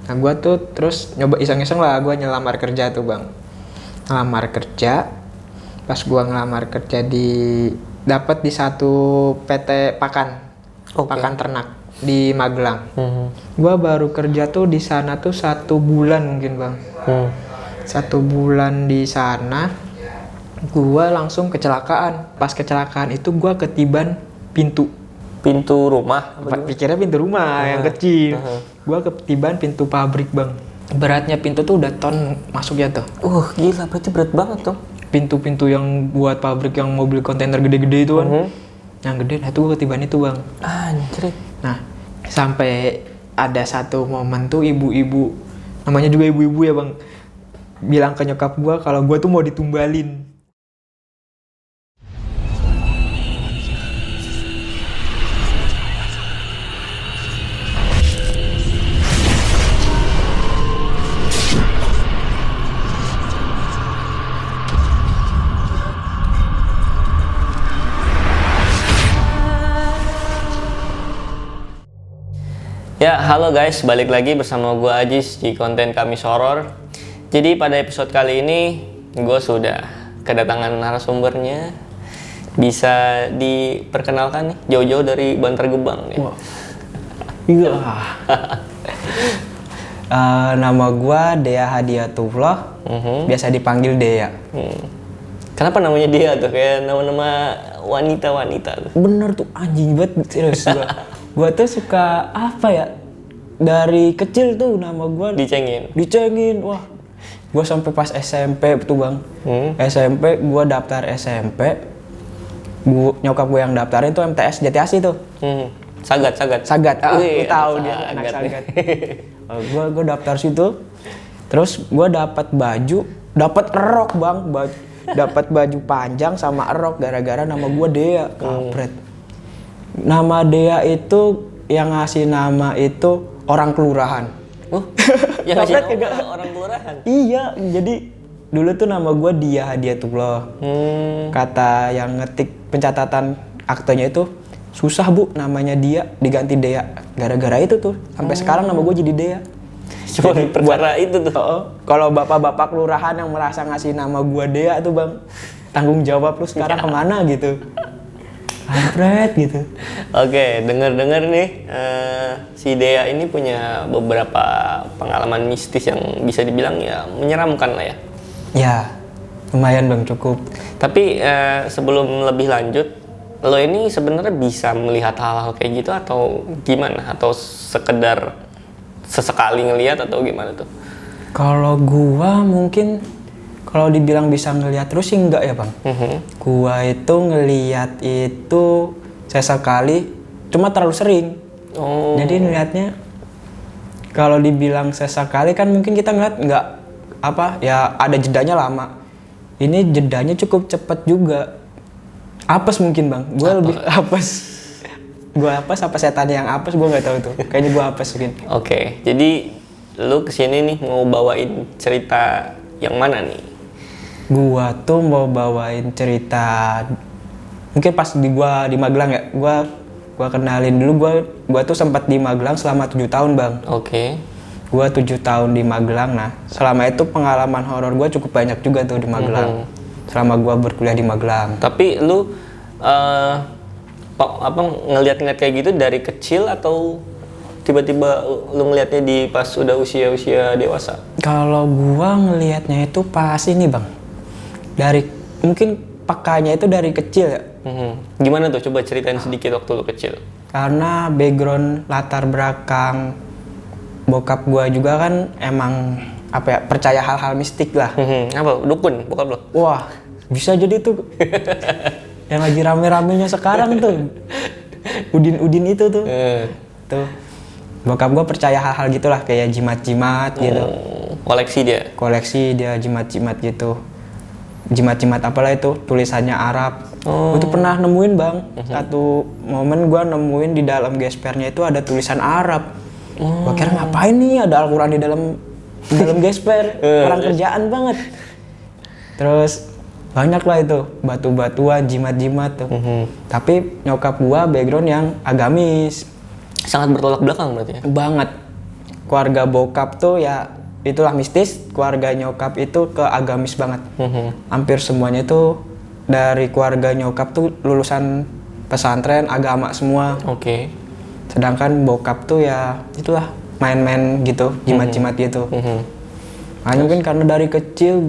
Nah gue tuh terus nyoba iseng-iseng lah, gue ngelamar kerja tuh bang. Ngelamar kerja, pas gue ngelamar kerja dapat di satu PT pakan, pakan ternak di Magelang. Gue baru kerja tuh di sana tuh 1 bulan mungkin bang. 1 bulan di sana, gue langsung kecelakaan. Pas kecelakaan itu gue ketiban pintu rumah. Pikirnya pintu rumah yang kecil. Gua ketiban pintu pabrik bang. Beratnya pintu tuh udah ton masuknya tuh. Gila, berarti berat banget tuh. Pintu-pintu yang buat pabrik yang mobil kontainer gede-gede itu kan. Yang gede, nah itu gua ketiban itu bang. Anjir. Nah sampai ada satu momen tuh ibu-ibu, namanya juga ibu-ibu ya bang, bilang ke nyokap gua kalau gua tuh mau ditumbalin. Ya, halo guys, balik lagi bersama gue Ajis di konten Kamis Horor. Jadi pada episode kali ini gue sudah kedatangan narasumbernya. Bisa diperkenalkan nih, jauh-jauh dari Bantar Gebang nih. Iya. Nama gue Dea Hadiatullah, biasa dipanggil Dea. Kenapa namanya Dea tuh? Kayak nama-nama wanita-wanita tuh. Bener tuh, anjing banget serius gua. Gua tuh suka apa ya? Dari kecil tuh nama gua dicengin. Wah. Gua sampai pas SMP tuh, Bang. SMP gua daftar SMP. Nyokap gua yang daftarin tuh MTS Jatiasi tuh. Sagat. Lu tahu dia anak Sagat. Gua daftar situ. Terus gua dapat rok, Bang. Dapat baju panjang sama rok gara-gara nama gua Dea. Kampret. Nama Dea itu yang ngasih nama itu orang kelurahan. Yang ngasih nama orang kelurahan? Iya, jadi dulu tuh nama gue Dia Hadiatullah. Kata yang ngetik pencatatan aktenya itu, susah bu namanya Dia diganti Dea. Gara-gara itu tuh, sampai sekarang nama gue jadi Dea. Cuma perkara itu tuh. Kalau bapak-bapak kelurahan yang merasa ngasih nama gue Dea tuh bang, tanggung jawab lu sekarang kemana gitu. Alfred gitu. Oke, dengar-dengar nih si Dea ini punya beberapa pengalaman mistis yang bisa dibilang ya menyeramkan lah ya. Ya, lumayan bang, cukup. Tapi sebelum lebih lanjut, lo ini sebenarnya bisa melihat hal-hal kayak gitu atau gimana? Atau sekedar sesekali ngelihat atau gimana tuh? Kalau gua mungkin kalau dibilang bisa ngelihat terus sih enggak ya bang. Gua itu ngelihat itu sesekali, cuma terlalu sering. Jadi ngelihatnya kalau dibilang sesekali kan mungkin kita ngeliat nggak apa ya, ada jedanya lama. Ini jedanya cukup cepet juga. Apes mungkin bang. Gua lebih apes. Gua apes apa setan yang apes gua nggak tahu tuh. Kayaknya gua apes mungkin. Oke, jadi lu kesini nih mau bawain cerita yang mana nih? Gua tuh mau bawain cerita mungkin pas gua di Magelang ya. Gua kenalin dulu, gua tuh sempat di Magelang selama 7 tahun bang. Oke. Gua 7 tahun di Magelang. Nah selama itu pengalaman horor gua cukup banyak juga tuh di Magelang. Selama gua berkuliah di Magelang. Tapi lu ngeliat-ngeliat kayak gitu dari kecil atau tiba-tiba lu ngeliatnya di pas udah usia dewasa? Kalau gua ngelihatnya itu pas ini bang, dari mungkin pakainya itu dari kecil ya. Gimana tuh? Coba ceritain sedikit waktu lu kecil. Karena background latar belakang bokap gua juga kan emang apa ya, percaya hal-hal mistik lah. Apa? Dukun bokap lo? Wah, bisa jadi tuh. Yang lagi rame-ramenya sekarang tuh. Udin itu tuh. Tuh. Bokap gue percaya hal-hal gitulah, kayak jimat-jimat gitu. Koleksi dia jimat-jimat gitu. Jimat-jimat apalah itu, tulisannya Arab. Gue tuh pernah nemuin bang, satu momen gue nemuin di dalam gespernya itu ada tulisan Arab. Gue kira ngapain nih ada Al-Quran di dalam gesper, orang kerjaan banget. Terus banyak lah itu, batu-batuan, jimat-jimat tuh. Tapi nyokap gue background yang agamis. Sangat bertolak belakang berarti ya? Banget. keluarga bokap tuh ya itulah mistis, keluarga nyokap itu ke agamis banget. Hampir semuanya itu dari keluarga nyokap tuh lulusan pesantren agama semua. Oke. Sedangkan bokap tuh ya itulah main-main gitu, jimat-jimat gitu. Makanya mungkin karena dari kecil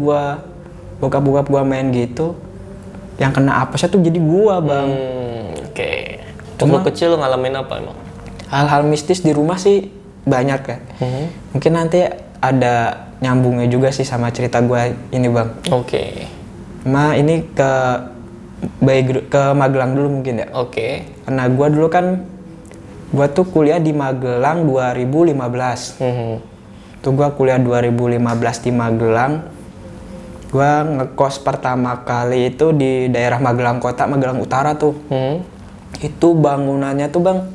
bokap gua main gitu, yang kena apesnya tuh jadi gua, Bang. Oke. Waktu kecil lu ngalamin apa emang? Hal-hal mistis di rumah sih banyak ya. Mungkin nanti ada nyambungnya juga sih sama cerita gua ini, Bang. Oke. Ini ke Magelang dulu mungkin ya. Oke. Karena gua tuh kuliah di Magelang 2015. Tuh gua kuliah 2015 di Magelang. Gua ngekos pertama kali itu di daerah Magelang Kota, Magelang Utara tuh. Itu bangunannya tuh, Bang,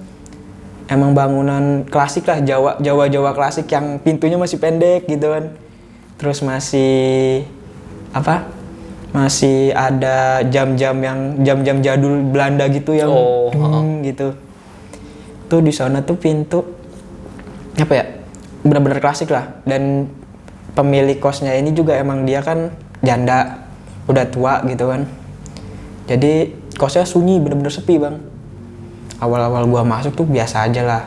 emang bangunan klasik lah, Jawa klasik yang pintunya masih pendek gitu kan. Terus masih ada jam-jam jadul Belanda gitu yang gitu. Tuh di sana tuh pintu benar-benar klasik lah. Dan pemilik kosnya ini juga emang dia kan janda, udah tua gitu kan. Jadi kosnya sunyi, bener-bener sepi, Bang. Awal-awal gua masuk tuh biasa aja lah,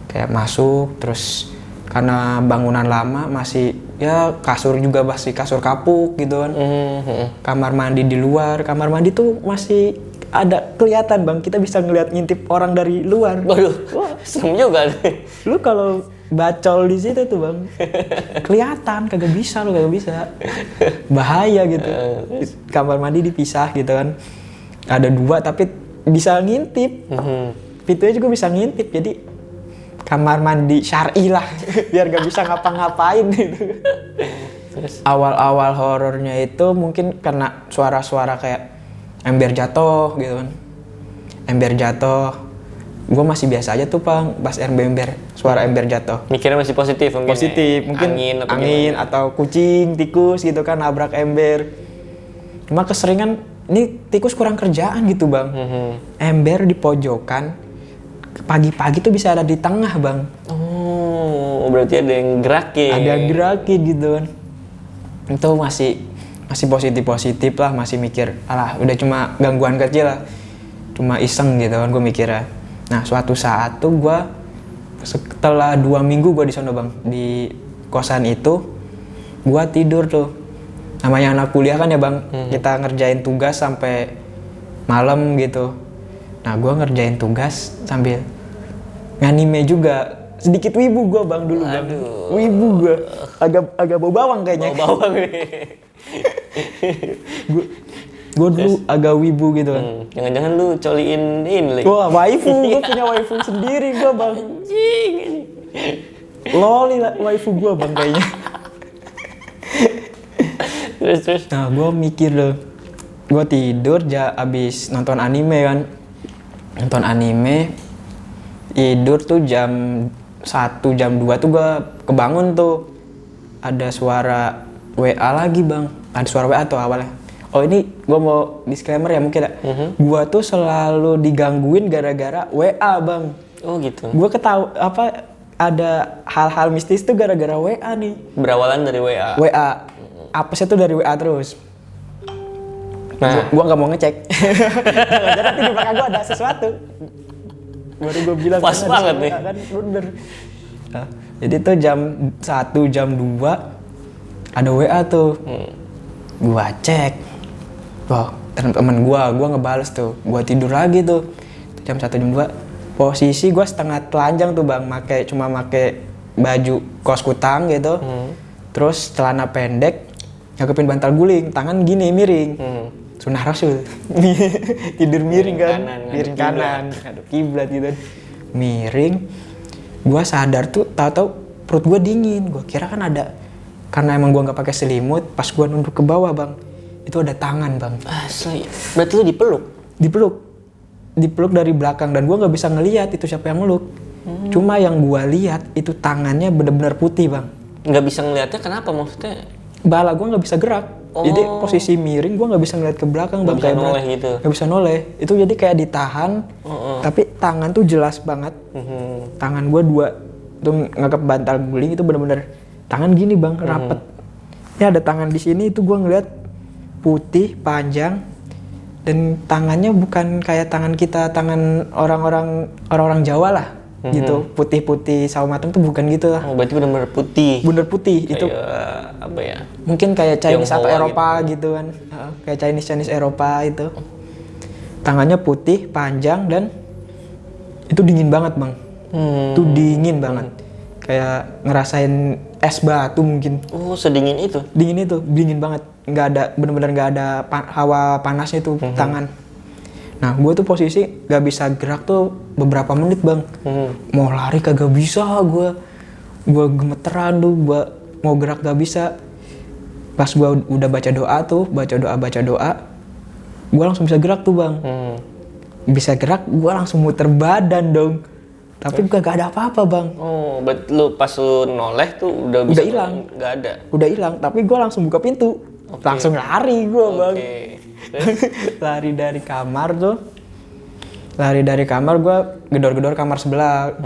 kayak masuk terus karena bangunan lama masih ya kasur juga masih kasur kapuk gitu kan. Kamar mandi di luar, kamar mandi tuh masih ada kelihatan, Bang, kita bisa ngintip orang dari luar. Waduh, serem juga nih. Lu kalau bacol di situ tuh, Bang, kelihatan, kagak bisa, bahaya gitu. Kamar mandi dipisah gitu kan, ada 2 tapi bisa ngintip. Pintunya juga bisa ngintip, jadi kamar mandi syar'i lah. Biar gak bisa ngapa-ngapain gitu. Awal-awal horornya itu mungkin karena suara-suara kayak ember jatuh gitu kan. Ember jatuh, gue masih biasa aja tuh, Bang, pas suara ember jatuh. Mikirnya masih positif mungkin. Positif, mungkin angin atau kucing, tikus gitu kan nabrak ember. Cuma keseringan ini tikus kurang kerjaan gitu, Bang. Ember di pojokan, pagi-pagi tuh bisa ada di tengah, Bang. Oh, berarti ada yang gerakin. Ada yang gerakin gitu kan. Itu masih positif lah, masih mikir, alah udah cuma gangguan kecil lah. Cuma iseng gitu kan gue mikirnya. Nah, suatu saat tuh gue setelah 2 minggu gue di sana, Bang, di kosan itu gue tidur tuh. Namanya anak kuliah kan ya, Bang, kita ngerjain tugas sampai malam gitu. Nah, gue ngerjain tugas sambil nganime juga. Sedikit wibu gue, Bang, dulu. Bang. Wibu gue, agak bau bawang kayaknya. Bau bawang nih. Gue dulu agak wibu gitu kan. Jangan-jangan lu coliin ini. Wah, waifu, gue punya waifu sendiri gue, Bang. Anjing. Loli lah waifu gue, Bang, kayaknya. Terus. Nah, gue mikir loh, gue tidur abis nonton anime kan. Nonton anime, tidur tuh jam 1, jam 2 tuh gue kebangun tuh. Ada suara WA lagi, Bang. Ada suara WA tuh awalnya. Oh, ini gue mau disclaimer ya mungkin ya. Gue tuh selalu digangguin gara-gara WA, Bang. Oh gitu. Gue ada hal-hal mistis tuh gara-gara WA nih. Berawalan dari WA. WA. Apesnya tuh dari WA terus. Nah, Gua nggak mau ngecek. Jangan nanti di belakang gua ada sesuatu. Baru gua bilang pas banget nih. Kan bener. Nah, jadi tuh jam 1, jam 2 ada WA tuh. Gua cek. Wah, temen gua ngebales tuh. Gua tidur lagi tuh. Jam 1, jam 2. Posisi gua setengah telanjang tuh, Bang. Cuma make baju kos kutang gitu. Terus celana pendek, nyakepin bantal guling, tangan gini miring. Sunnah Rasul. Tidur miring kan, miring kanan, ngadep kiblat gitu. Miring. Gua sadar tuh, tahu-tahu perut gua dingin. Gua kira kan karena emang gua nggak pakai selimut, pas gua nunduk ke bawah, Bang, itu ada tangan, Bang. Asli. Berarti lu dipeluk? Dipeluk dari belakang dan gua nggak bisa ngelihat itu siapa yang meluk. Cuma yang gua lihat itu tangannya benar-benar putih, Bang. Nggak bisa ngelihatnya kenapa maksudnya? Bala gue nggak bisa gerak. Jadi posisi miring gue nggak bisa ngeliat ke belakang, Bang. Nggak bisa noleh gitu? Nggak bisa noleh. Itu jadi kayak ditahan, tapi tangan tuh jelas banget. Tangan gue tuh ngekep bantal guling itu bener-bener tangan gini bang, rapet. Ya ada tangan di sini itu gue ngeliat putih, panjang, dan tangannya bukan kayak tangan kita, tangan orang-orang Jawa lah, gitu, putih-putih sawo matang tuh bukan gitu lah. Oh, berarti benar-benar putih. Bener putih Kayak itu. apa ya? Mungkin kayak Chinese atau Tionghoa Eropa gitu kan, kayak Chinese Eropa itu. Tangannya putih, panjang, dan itu dingin banget bang. Itu dingin banget, kayak ngerasain es batu mungkin. Oh, sedingin itu? Dingin banget, nggak ada, bener-bener nggak ada hawa panasnya tuh tangan. Nah gue tuh posisi nggak bisa gerak tuh beberapa menit bang. Mau lari kagak bisa, gue gemeteran tuh, gue mau gerak gak bisa. Pas gue udah baca doa, gue langsung bisa gerak tuh bang. Bisa gerak, gue langsung muter badan dong. Tapi gak ada apa-apa bang. Oh, berarti lu pas lu noleh tuh udah bisa hilang. Nggak ada? Udah hilang, tapi gue langsung buka pintu. Langsung lari gue bang. Lari dari kamar tuh. Gue gedor-gedor kamar sebelah.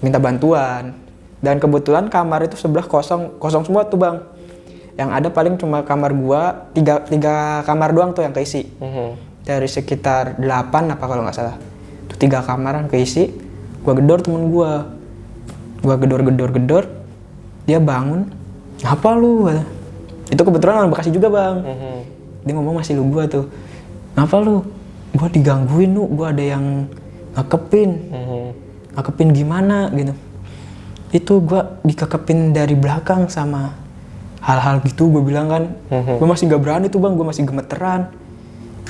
Minta bantuan. Dan kebetulan kamar itu sebelah kosong semua tuh bang. Yang ada paling cuma kamar gua, tiga kamar doang tuh yang keisi. Dari sekitar 8 apa kalau nggak salah. Tuh 3 kamar yang keisi. Gua gedor temen gua. Gua gedor. Dia bangun. Apa lu? Itu kebetulan orang Bekasi juga bang. Dia ngomong masih lu gua tuh. Ngapa lu? Gua digangguin lu, gua ada yang ngekepin. Ngekepin gimana gitu. Itu gua dikekepin dari belakang sama hal-hal gitu, gue bilang kan. Gue masih gak berani tuh bang, gue masih gemeteran.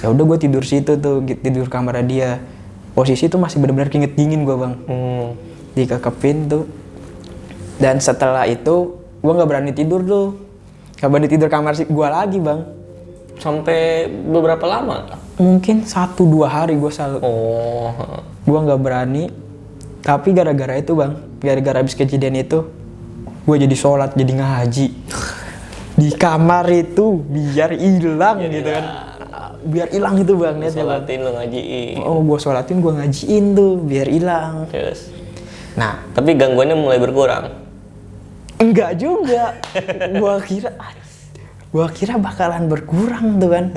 Ya udah gue tidur situ tuh, tidur kamar dia. Posisi tuh masih benar-benar keringet dingin gue bang. Dikekepin tuh. Dan setelah itu gue gak berani tidur tuh. Gak berani tidur kamar gue lagi bang. Sampai beberapa lama? Mungkin 1-2 hari gue selalu. Gue gak berani. Tapi gara-gara itu bang, gara-gara abis kejadian itu, gue jadi sholat, jadi ngaji di kamar itu biar hilang gitu kan. Biar hilang itu bang. Sholatin lu ngajiin. Oh, gue sholatin, gue ngajiin tuh biar hilang. Yes. Nah, tapi gangguannya mulai berkurang? Enggak juga. Gue kira bakalan berkurang tuh kan.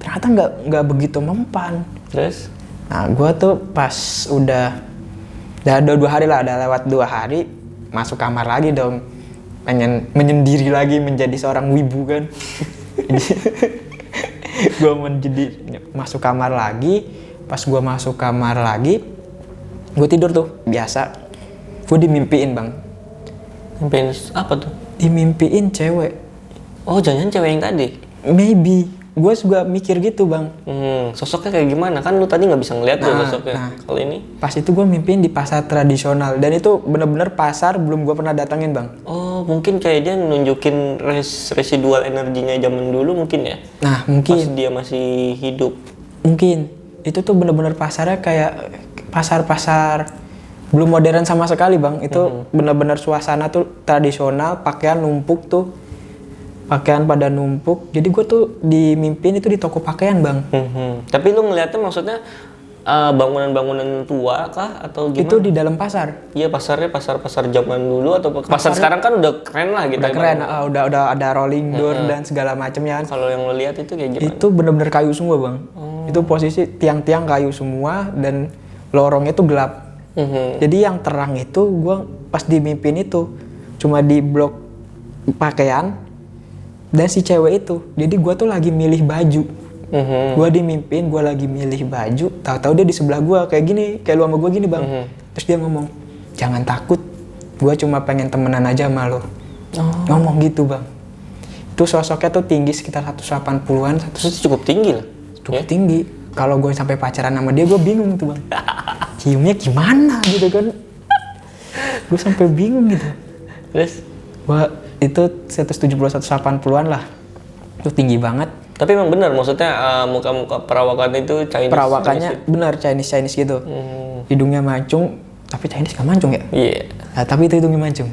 Ternyata nggak begitu mempan. Terus? Nah, gue tuh pas udah 2 hari lah, ada lewat 2 hari, masuk kamar lagi dong. Pengen menyendiri lagi, menjadi seorang wibu kan. Gue masuk kamar lagi. Pas gue masuk kamar lagi, gue tidur tuh biasa. Gue dimimpiin bang. Mimpiin apa tuh? Dimimpiin cewek. Oh, jangan cewek yang tadi? Maybe. Gue juga mikir gitu bang. Sosoknya kayak gimana? Kan lu tadi nggak bisa ngeliat tuh sosoknya. Kali ini? Pas itu gue mimpiin di pasar tradisional. Dan itu bener-bener pasar belum gue pernah datangin bang. Oh, mungkin kayak dia nunjukin residual energinya zaman dulu mungkin ya? Nah, mungkin. Pas dia masih hidup. Mungkin. Itu tuh bener-bener pasarnya kayak pasar-pasar belum modern sama sekali bang. Itu bener-bener suasana tuh tradisional, pakaian numpuk tuh. Pakaian pada numpuk. Jadi gue tuh dimimpin itu di toko pakaian bang. Tapi lu ngeliatnya maksudnya bangunan-bangunan tua kah atau gimana? Itu di dalam pasar. Iya, pasarnya pasar zaman dulu atau pasar sekarang kan udah keren lah gitu. Udah keren, udah ada rolling door dan segala macamnya. Kalau yang lu lihat itu kayak gimana? Itu bener-bener kayu semua bang. Itu posisi tiang-tiang kayu semua dan lorongnya tuh gelap. Jadi yang terang itu gue pas dimimpin itu cuma di blok pakaian. Dan si cewek itu, jadi gue tuh lagi milih baju. Gue dimimpin, gue lagi milih baju. Tahu-tahu dia di sebelah gue kayak gini, kayak lu sama gue gini bang. Terus dia ngomong, jangan takut, gue cuma pengen temenan aja sama lo. Ngomong gitu bang. Itu sosoknya tuh tinggi sekitar 180-an. Terus cukup tinggi lah. Cukup tinggi. Kalau gue sampai pacaran sama dia, gue bingung tuh bang. Ciumnya gimana gitu kan? Gue sampai bingung gitu. Terus? Itu 170-180-an lah. Itu tinggi banget. Tapi emang benar maksudnya muka-muka perawakan itu Chinese. Perawakannya benar Chinese gitu. Hidungnya mancung, tapi Chinese gak mancung ya? Iya. Nah, tapi itu hidungnya mancung.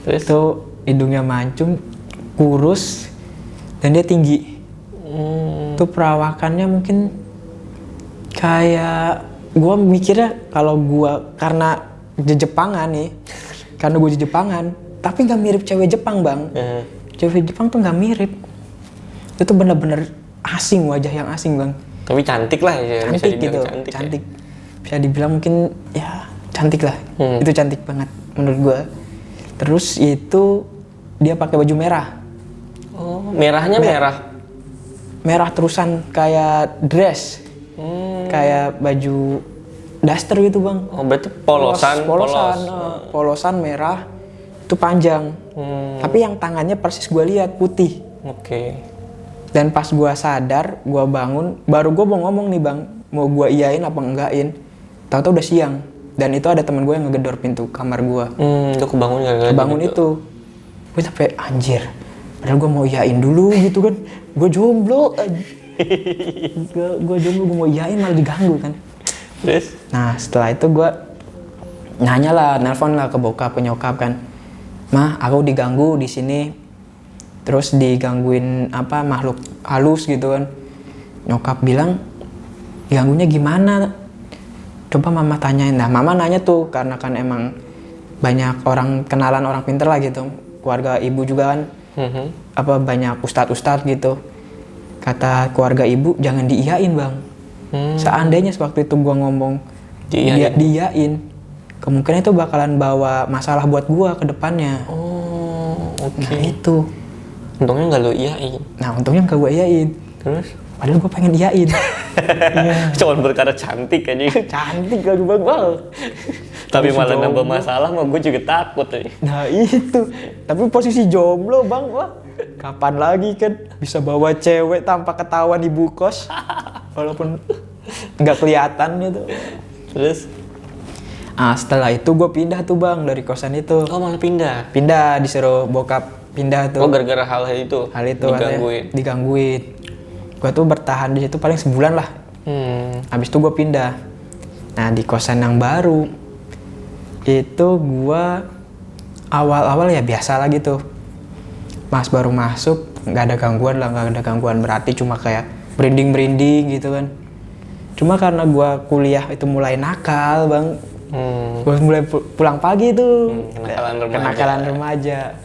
Terus? Itu hidungnya mancung, kurus, dan dia tinggi. Itu perawakannya mungkin kayak gue mikirnya kalau gue karena Jepangan nih. Karena gue Jepangan, tapi nggak mirip cewek Jepang bang. Cewek Jepang tuh nggak mirip. Itu bener-bener asing, wajah yang asing bang. Tapi cantik lah ya. Cantik gitu, cantik. Ya? Bisa dibilang mungkin ya cantik lah. Itu cantik banget menurut gue. Terus itu dia pakai baju merah. Oh, merahnya merah terusan kayak dress. Kayak baju daster gitu bang. Oh, berarti polosan merah itu panjang. Tapi yang tangannya persis gue lihat putih. Oke. Dan pas gue sadar, gue bangun, baru gue mau ngomong nih bang, mau gue iyain apa enggakin. Tahu-tahu udah siang. Dan itu ada teman gue yang ngegedor pintu kamar gue. Itu kebangun gara-gara kebangun itu. Gue sampai anjir. Padahal gue mau iyain dulu gitu kan. Gue jomblo. gue jomblo, gue mau iyain malah diganggu kan. Terus? Nah setelah itu gue nanya lah, nelpon lah ke bokap, ke nyokap kan. Mah, aku diganggu di sini. Terus digangguin apa makhluk halus gitu kan. Nyokap bilang, ganggunya gimana? Coba mama tanyain. Nah mama nanya tuh karena kan emang banyak orang kenalan orang pinter lah gitu. Keluarga ibu juga kan. Apa banyak ustadz gitu. Kata keluarga ibu jangan diiyain bang. Seandainya sewaktu itu gua ngomong diiyain, kemungkinan itu bakalan bawa masalah buat gua ke depannya. Oh, oke. Nah itu. Untungnya nggak lo iyain. Nah untungnya nggak gua iyain. Terus? Padahal gua pengen iyain. Cuman berkara cantik aja. Cantik lagi bang. Tapi malah nambah masalah mah gue juga takut nih. Nah itu. Tapi posisi jomblo bang. Wah, kapan lagi kan bisa bawa cewek tanpa ketahuan ibu kos. Walaupun nggak kelihatan gitu. Terus? Setelah itu gue pindah tuh bang dari kosan itu. Oh malah pindah? Pindah, disuruh bokap pindah tuh. Oh gara-gara hal itu? Hal itu digangguin. Gue tuh bertahan di situ paling sebulan lah. Habis itu gue pindah. Nah di kosan yang baru itu gue awal-awal ya biasa lah gitu. Mas baru masuk nggak ada gangguan berarti cuma kayak merinding gitu kan. Cuma karena gue kuliah itu mulai nakal bang. Gue mulai pulang pagi tuh. Kenakalan remaja.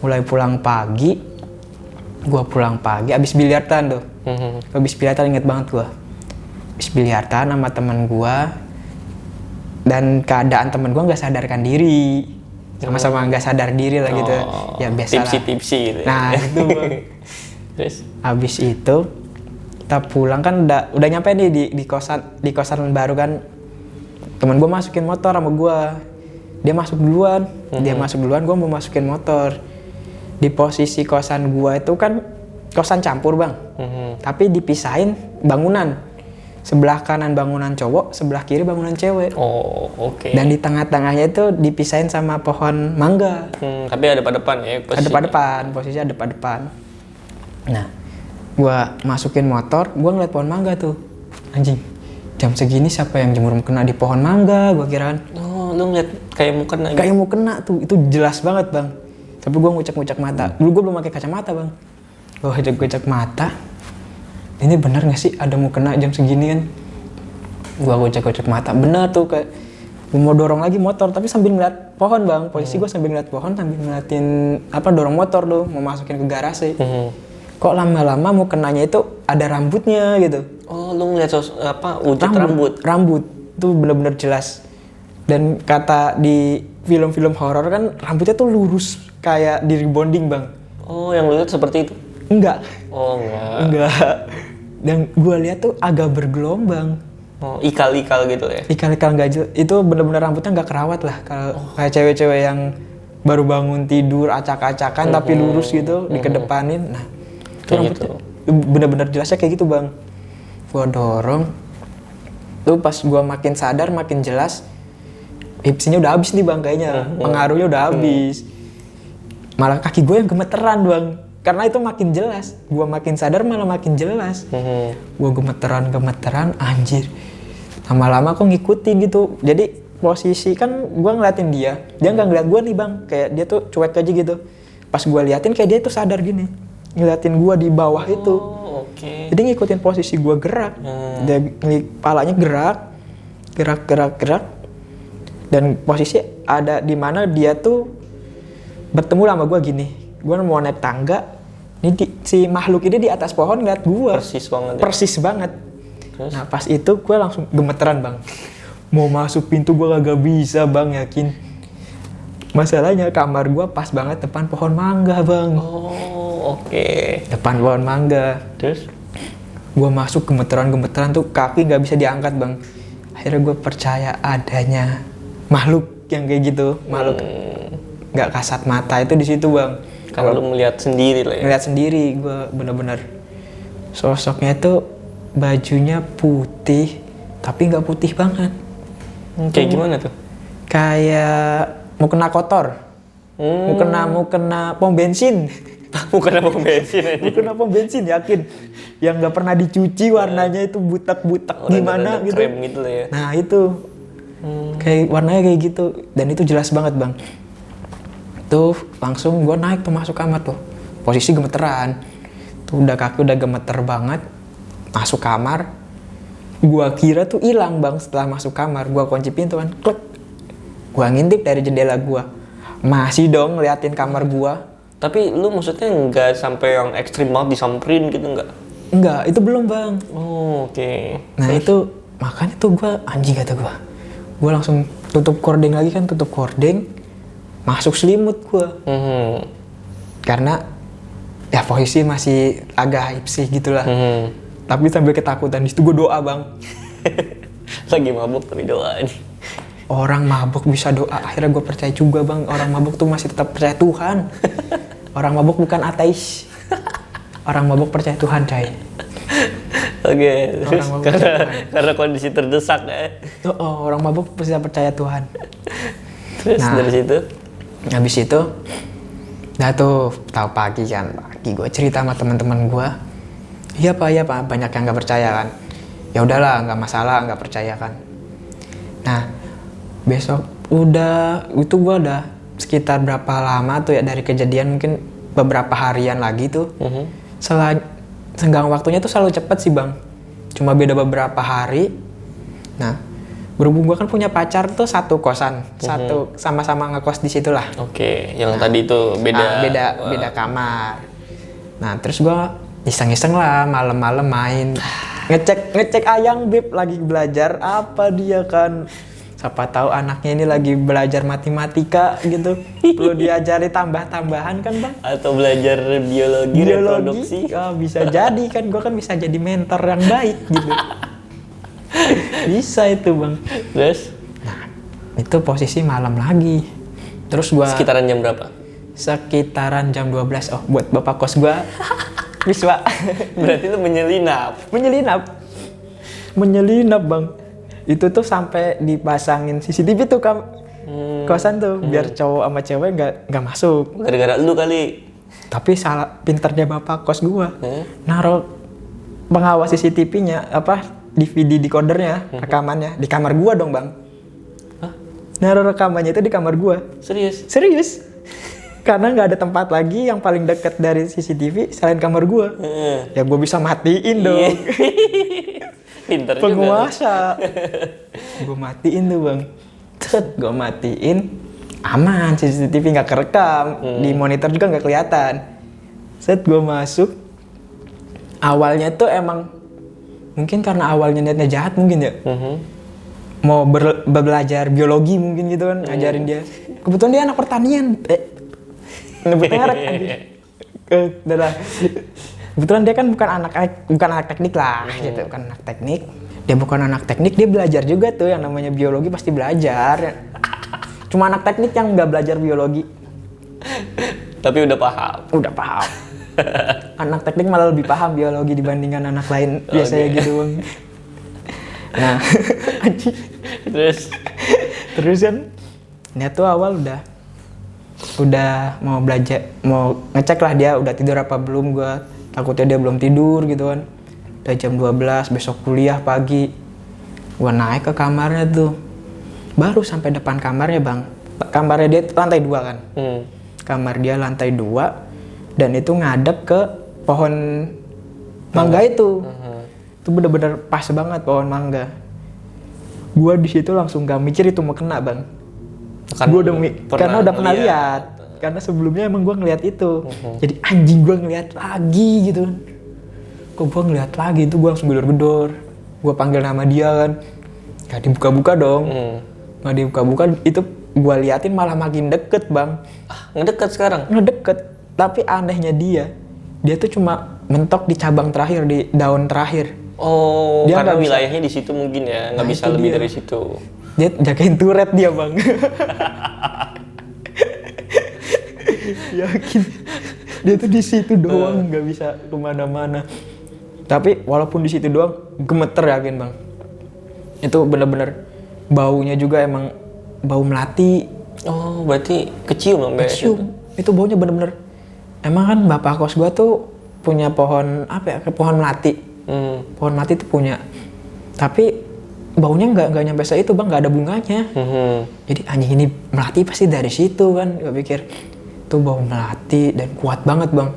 Mulai pulang pagi. Gue pulang pagi abis biliardan tuh. Abis biliardan inget banget gue. Abis biliardan sama temen gue. Dan keadaan temen gue nggak sadarkan diri. Sama-sama nggak sadar diri lah gitu. Ya biasa lah. Tipsi gitu. Nah itu bang. Terus? Abis itu kita pulang kan udah nyampe nih di kosan baru kan. Temen gue masukin motor sama gue. Dia masuk duluan. Gue mau masukin motor. Di posisi kosan gue itu kan kosan campur bang. Tapi dipisahin bangunan. Sebelah kanan bangunan cowok, sebelah kiri bangunan cewek. Oh, oke. Dan di tengah-tengahnya itu dipisahin sama pohon mangga. Tapi ada depan ya posisinya? Posisinya ada depan. Nah, gua masukin motor, gua ngeliat pohon mangga tuh. Anjing, jam segini siapa yang jemur mukena di pohon mangga, gua kira kan. Oh, lu ngeliat kayak mukena gitu? Kayak mukena tuh, itu jelas banget bang. Tapi gua ngucek-ngucek mata. Dulu gua belum pakai kacamata bang. Gua ngucek mata. Ini benar nggak sih ada mukena jam segini kan? Gua gocek mata, benar tuh kayak gua mau dorong lagi motor tapi sambil ngeliat pohon bang. Posisi gua sambil ngeliat pohon sambil ngeliatin dorong motor tuh mau masukin ke garasi. Kok lama-lama mukenanya itu ada rambutnya gitu. Oh lu ngeliat wujud rambut? Rambut tuh benar-benar jelas. Dan kata di film-film horor kan rambutnya tuh lurus kayak di rebonding bang. Oh yang lu lihat seperti itu? Enggak. Oh enggak. Dan gue lihat tuh agak bergelombang. Oh, ikal-ikal gitu ya? Ikal-ikal nggak jelas. Itu benar-benar rambutnya nggak kerawat lah. Kalau kayak cewek-cewek yang baru bangun tidur acak-acakan tapi lurus gitu dikedepanin. Nah, itu rambutnya benar-benar jelasnya kayak gitu bang. Gue dorong. Tuh pas gue makin sadar makin jelas. Hipsinya udah habis nih bang kayaknya. Pengaruhnya udah habis. Malah kaki gue yang gemeteran bang. Karena itu makin jelas, gue makin sadar malah makin jelas. Gue gemeteran, anjir. Lama-lama kok ngikutin gitu. Jadi posisi kan gue ngeliatin dia nggak ngeliat gue nih bang. Kayak dia tuh cuek aja gitu. Pas gue liatin kayak dia tuh sadar gini. Ngeliatin gue di bawah itu. Okay. Jadi ngikutin posisi gue gerak. Dia palanya gerak. Dan posisi ada di mana dia tuh bertemu sama gue gini. Gue mau naik tangga, si makhluk ini di atas pohon ngeliat gue. Persis banget. Terus? Nah pas itu gue langsung gemeteran bang. Mau masuk pintu gue kagak bisa bang, yakin. Masalahnya kamar gue pas banget depan pohon mangga bang. Oh oke. Depan pohon mangga. Terus? Gue masuk gemeteran tuh kaki nggak bisa diangkat bang. Akhirnya gue percaya adanya makhluk yang kayak gitu, makhluk nggak kasat mata itu di situ bang. Kalau lu melihat sendiri lah ya. Ngeliat sendiri gue bener-bener. Sosoknya itu bajunya putih tapi nggak putih banget. Kayak gimana tuh? Kayak mau kena kotor, mau kena pom bensin. Mau kena pom bensin aja. Mau kena pom bensin yakin. Yang nggak pernah dicuci warnanya itu butak-butak gimana gitu. Krem gitu lah ya. Nah itu kayak warnanya kayak gitu dan itu jelas banget bang. Tuh langsung gue naik tuh masuk kamar tuh. Posisi gemeteran. Tuh kaki udah gemeter banget. Masuk kamar. Gua kira tuh hilang bang setelah masuk kamar. Gua kunci pintu kan, klik. Gua ngintip dari jendela gua. Masih dong ngeliatin kamar gua. Tapi lu maksudnya nggak sampai yang ekstrim banget disamperin gitu nggak? Enggak, itu belum bang. Oh oke. Nah itu makanya tuh gua anjing kata gua. Gua langsung tutup kording lagi kan, tutup kording. Masuk selimut gua. Karena ya posisi masih agak hype sih gitulah. Tapi sambil ketakutan, di situ gue doa bang. Lagi mabuk tapi doa nih. Orang mabuk bisa doa, akhirnya gue percaya juga bang. Orang mabuk tuh masih tetap percaya Tuhan. Orang mabuk bukan ateis. Orang mabuk percaya Tuhan coy. Oke, karena kondisi terdesak ya. Orang mabuk pasti percaya Tuhan. Terus dari situ? Habis itu, nah tuh tahu pagi gue cerita sama teman-teman gue. Iya pak, banyak yang nggak percaya kan. Ya udahlah, nggak masalah, nggak percaya kan. Nah, besok itu gue udah sekitar berapa lama tuh ya dari kejadian, mungkin beberapa harian lagi tuh. Senggang waktunya tuh selalu cepet sih bang. Cuma beda beberapa hari. Nah, berhubung gue kan punya pacar tuh satu kosan, satu sama-sama ngekos di situ lah. Oke, yang tadi itu beda kamar. Nah, terus gue iseng-iseng lah malam-malam main ngecek ayang beb lagi belajar apa dia kan, siapa tahu anaknya ini lagi belajar matematika gitu, perlu diajari tambah-tambahan kan bang, atau belajar biologi reproduksi. Bisa jadi kan, gue kan bisa jadi mentor yang baik gitu. Bisa itu bang. Terus? Nah itu posisi malam lagi. Terus gue sekitaran jam berapa? Sekitaran jam 12. Oh buat bapak kos gue Wiswa. Berarti lu menyelinap bang. Itu tuh sampai dipasangin CCTV tuh kosan tuh biar cowok sama cewek nggak masuk. Gara-gara lu kali. Tapi salah pinternya bapak kos gua. Naruh pengawas CCTV-nya DVD decodernya, rekamannya di kamar gua dong bang. Hah? Naruh rekamannya itu di kamar gua. Serius. Karena nggak ada tempat lagi yang paling dekat dari CCTV selain kamar gua. Ya gua bisa matiin dong. Pinter penguasa. Gua matiin tuh bang. Gua matiin, aman CCTV nggak kerekam, di monitor juga nggak kelihatan. Gua masuk. Awalnya tuh emang mungkin karena awalnya niatnya jahat mungkin ya. Mau belajar biologi mungkin gitu kan, ngajarin dia. Kebetulan dia anak pertanian. Nyebut merek anjir. Kebetulan dia kan bukan anak teknik lah gitu, bukan anak teknik. Dia bukan anak teknik, dia belajar juga tuh yang namanya biologi pasti belajar. Cuma anak teknik yang nggak belajar biologi. Tapi udah paham. Anak teknik malah lebih paham biologi dibandingkan anak lain biasanya gitu bang. Nah, terus kan, dia tuh awal udah mau belajar, mau ngecek lah dia udah tidur apa belum. Gua takutnya dia belum tidur gitu kan. Udah jam 12, besok kuliah pagi. Gua naik ke kamarnya tuh. Baru sampai depan kamarnya bang. Kamarnya dia lantai 2 kan. Kamar dia lantai 2 dan itu ngadep ke pohon mangga itu. Itu bener-bener pas banget pohon mangga. Gua di situ langsung gak mikir itu mau kena bang. Kan Gue karena udah pernah ngeliat. lihat. Karena sebelumnya emang gue ngeliat itu. Jadi anjing gue ngeliat lagi gitu. Kok gue ngeliat lagi itu gue langsung gedor-gedor. Gue panggil nama dia kan. Gak dibuka-buka dong. Gak dibuka-buka, itu gue liatin malah makin deket bang. Ngedekat sekarang? Ngedeket. Tapi anehnya dia tuh cuma mentok di cabang terakhir, di daun terakhir. Oh, Dia karena nggak bisa. wilayahnya di situ mungkin ya, nggak Nah, bisa itu lebih dia. dari situ. Dia jagain turret dia bang. Yakin dia tuh di situ doang, nggak bisa kemana-mana. Tapi walaupun di situ doang, gemeter yakin bang. Itu bener-bener baunya juga emang bau melati. Oh, berarti kecium dong Mbak? Cium. Itu baunya bener-bener. Emang kan bapak kos gua tuh punya pohon apa ya? Pohon melati. Pohon melati tuh punya. Tapi baunya nggak nyampe itu bang, nggak ada bunganya. Jadi anjing ini melati pasti dari situ kan, gue pikir itu bau melati dan kuat banget bang.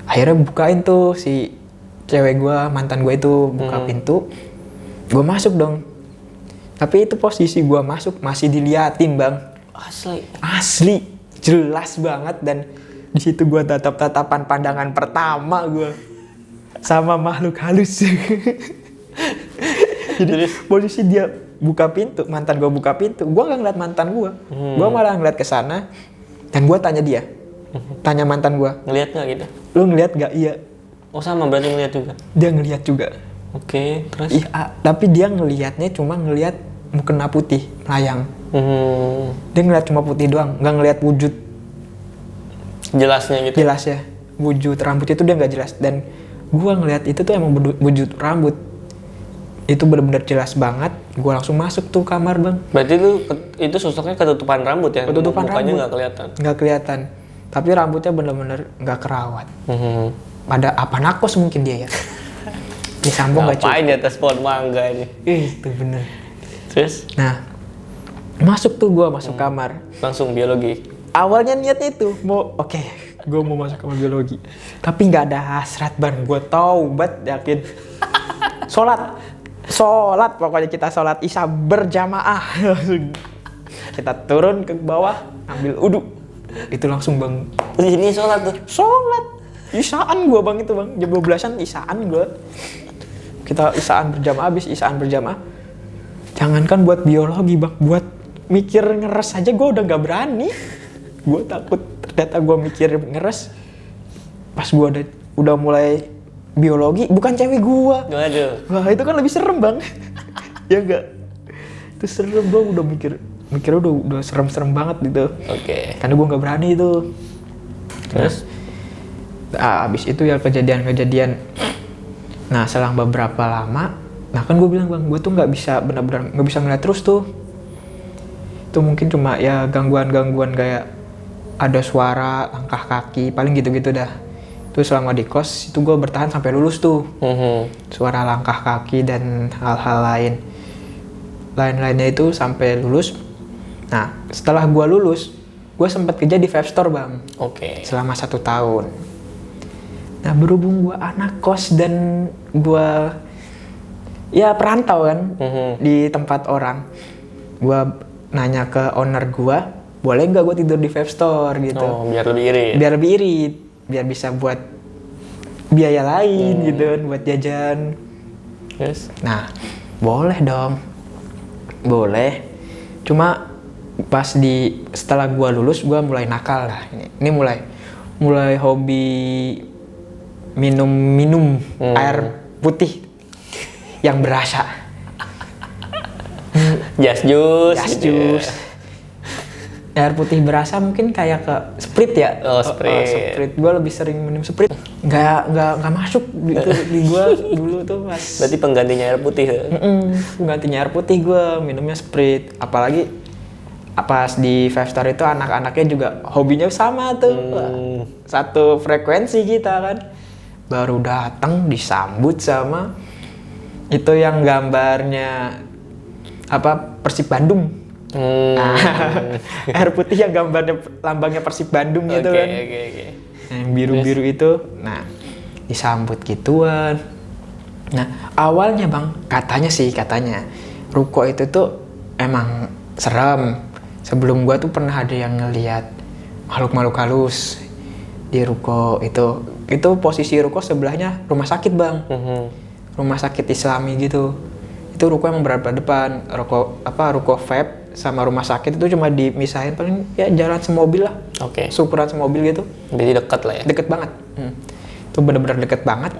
Akhirnya bukain tuh si cewek gue, mantan gue itu buka pintu, gue masuk dong. Tapi itu posisi gue masuk masih diliatin bang, asli jelas banget. Dan di situ gue tatapan pandangan pertama gue sama makhluk halus. Jadi posisi dia buka pintu, mantan gue buka pintu, gue nggak ngeliat mantan gue, gue malah ngeliat ke sana dan gue tanya dia, tanya mantan gue, Ngeliat nggak gitu? lu ngeliat nggak? Iya. Oh sama, berarti ngeliat juga? Dia ngeliat juga. Oke, terus? Iya, tapi dia ngeliatnya cuma ngeliat mukena putih, melayang. Dia ngeliat cuma putih doang, nggak ngeliat wujud Jelasnya gitu? jelas ya. Wujud rambut itu dia nggak jelas. Dan gue ngeliat itu tuh emang wujud rambut. Itu benar-benar jelas banget. Gue langsung masuk tuh kamar bang. Berarti itu sosoknya ketutupan rambut ya? Ketutupan Mukanya rambut. nggak kelihatan? Nggak kelihatan. Tapi rambutnya benar-benar nggak kerawat. Ada apa nakos mungkin dia ya. Disambung nggak cukup. Ngapain di atas pohon mangga ini? Itu bener. Terus? Nah, masuk kamar. Langsung biologi? Awalnya niatnya itu mau gue mau masuk kamar biologi. Tapi nggak ada hasrat ban. Gue taubat yakin. Sholat pokoknya kita sholat isya berjamaah. Kita turun ke bawah ambil uduk. Itu langsung bang. Ini sholat tuh? Sholat isaan gue bang, itu bang jam 12-an isaan gue. Kita isaan berjamaah, habis isaan berjamaah. Jangankan buat biologi bang, buat mikir ngeres aja gue udah nggak berani. Gue takut ternyata gue mikir ngeres. Pas gue udah mulai biologi, bukan cewek gue. Waduh. Wah itu kan lebih serem bang. Ya enggak? Itu serem bang, udah mikirnya udah serem-serem banget gitu. Oke. Karena gue nggak berani itu. Terus abis itu ya kejadian. Nah selang beberapa lama, nah kan gue bilang bang, gue tuh nggak bisa benar-benar nggak bisa ngeliat terus tuh. Itu mungkin cuma ya gangguan kayak ada suara langkah kaki, paling gitu-gitu dah. Itu selama di kos itu gue bertahan sampai lulus tuh. Suara langkah kaki dan hal-hal lainnya itu sampai lulus. Nah setelah gue lulus, gue sempat kerja di vape store bang. Oke. Selama 1 tahun. Nah berhubung gue anak kos dan gue ya perantau kan di tempat orang, gue nanya ke owner gue, boleh nggak gue tidur di vape store gitu? Oh, biar lebih irit. Biar lebih irit, biar bisa buat biaya lain gitu kan, buat jajan. Yes. Nah boleh dong, boleh. Cuma pas setelah gue lulus, gue mulai nakal lah. Ini mulai hobi minum air putih yang berasa. Just juice. Gas gitu ya. jus. Air putih berasa mungkin kayak ke Sprite ya. Oh, Sprite. Sprite. Gue lebih sering minum Sprite. Nggak masuk gitu di gue dulu tuh pas. Berarti penggantinya air putih ya? Penggantinya air putih gue minumnya Sprite. Apalagi pas di Five Star itu anak-anaknya juga hobinya sama tuh. Wah, satu frekuensi kita kan. Baru datang disambut sama itu yang gambarnya Persib Bandung. Air putih yang gambarnya lambangnya Persib Bandung gitu kan. Oke. Yang biru-biru itu. Nah, disambut gituan. Nah, awalnya bang, katanya ruko itu tuh emang serem. sebelum gua tuh pernah ada yang ngelihat makhluk-makhluk halus di ruko itu. Itu posisi ruko sebelahnya rumah sakit, Bang. Rumah sakit Islami gitu. Itu ruko yang berhadapan, ruko vape sama rumah sakit itu cuma dimisahin paling ya jalan semobil lah. Oke. Seukuran semobil gitu. Jadi dekat lah ya. Deket banget. Itu benar-benar deket banget.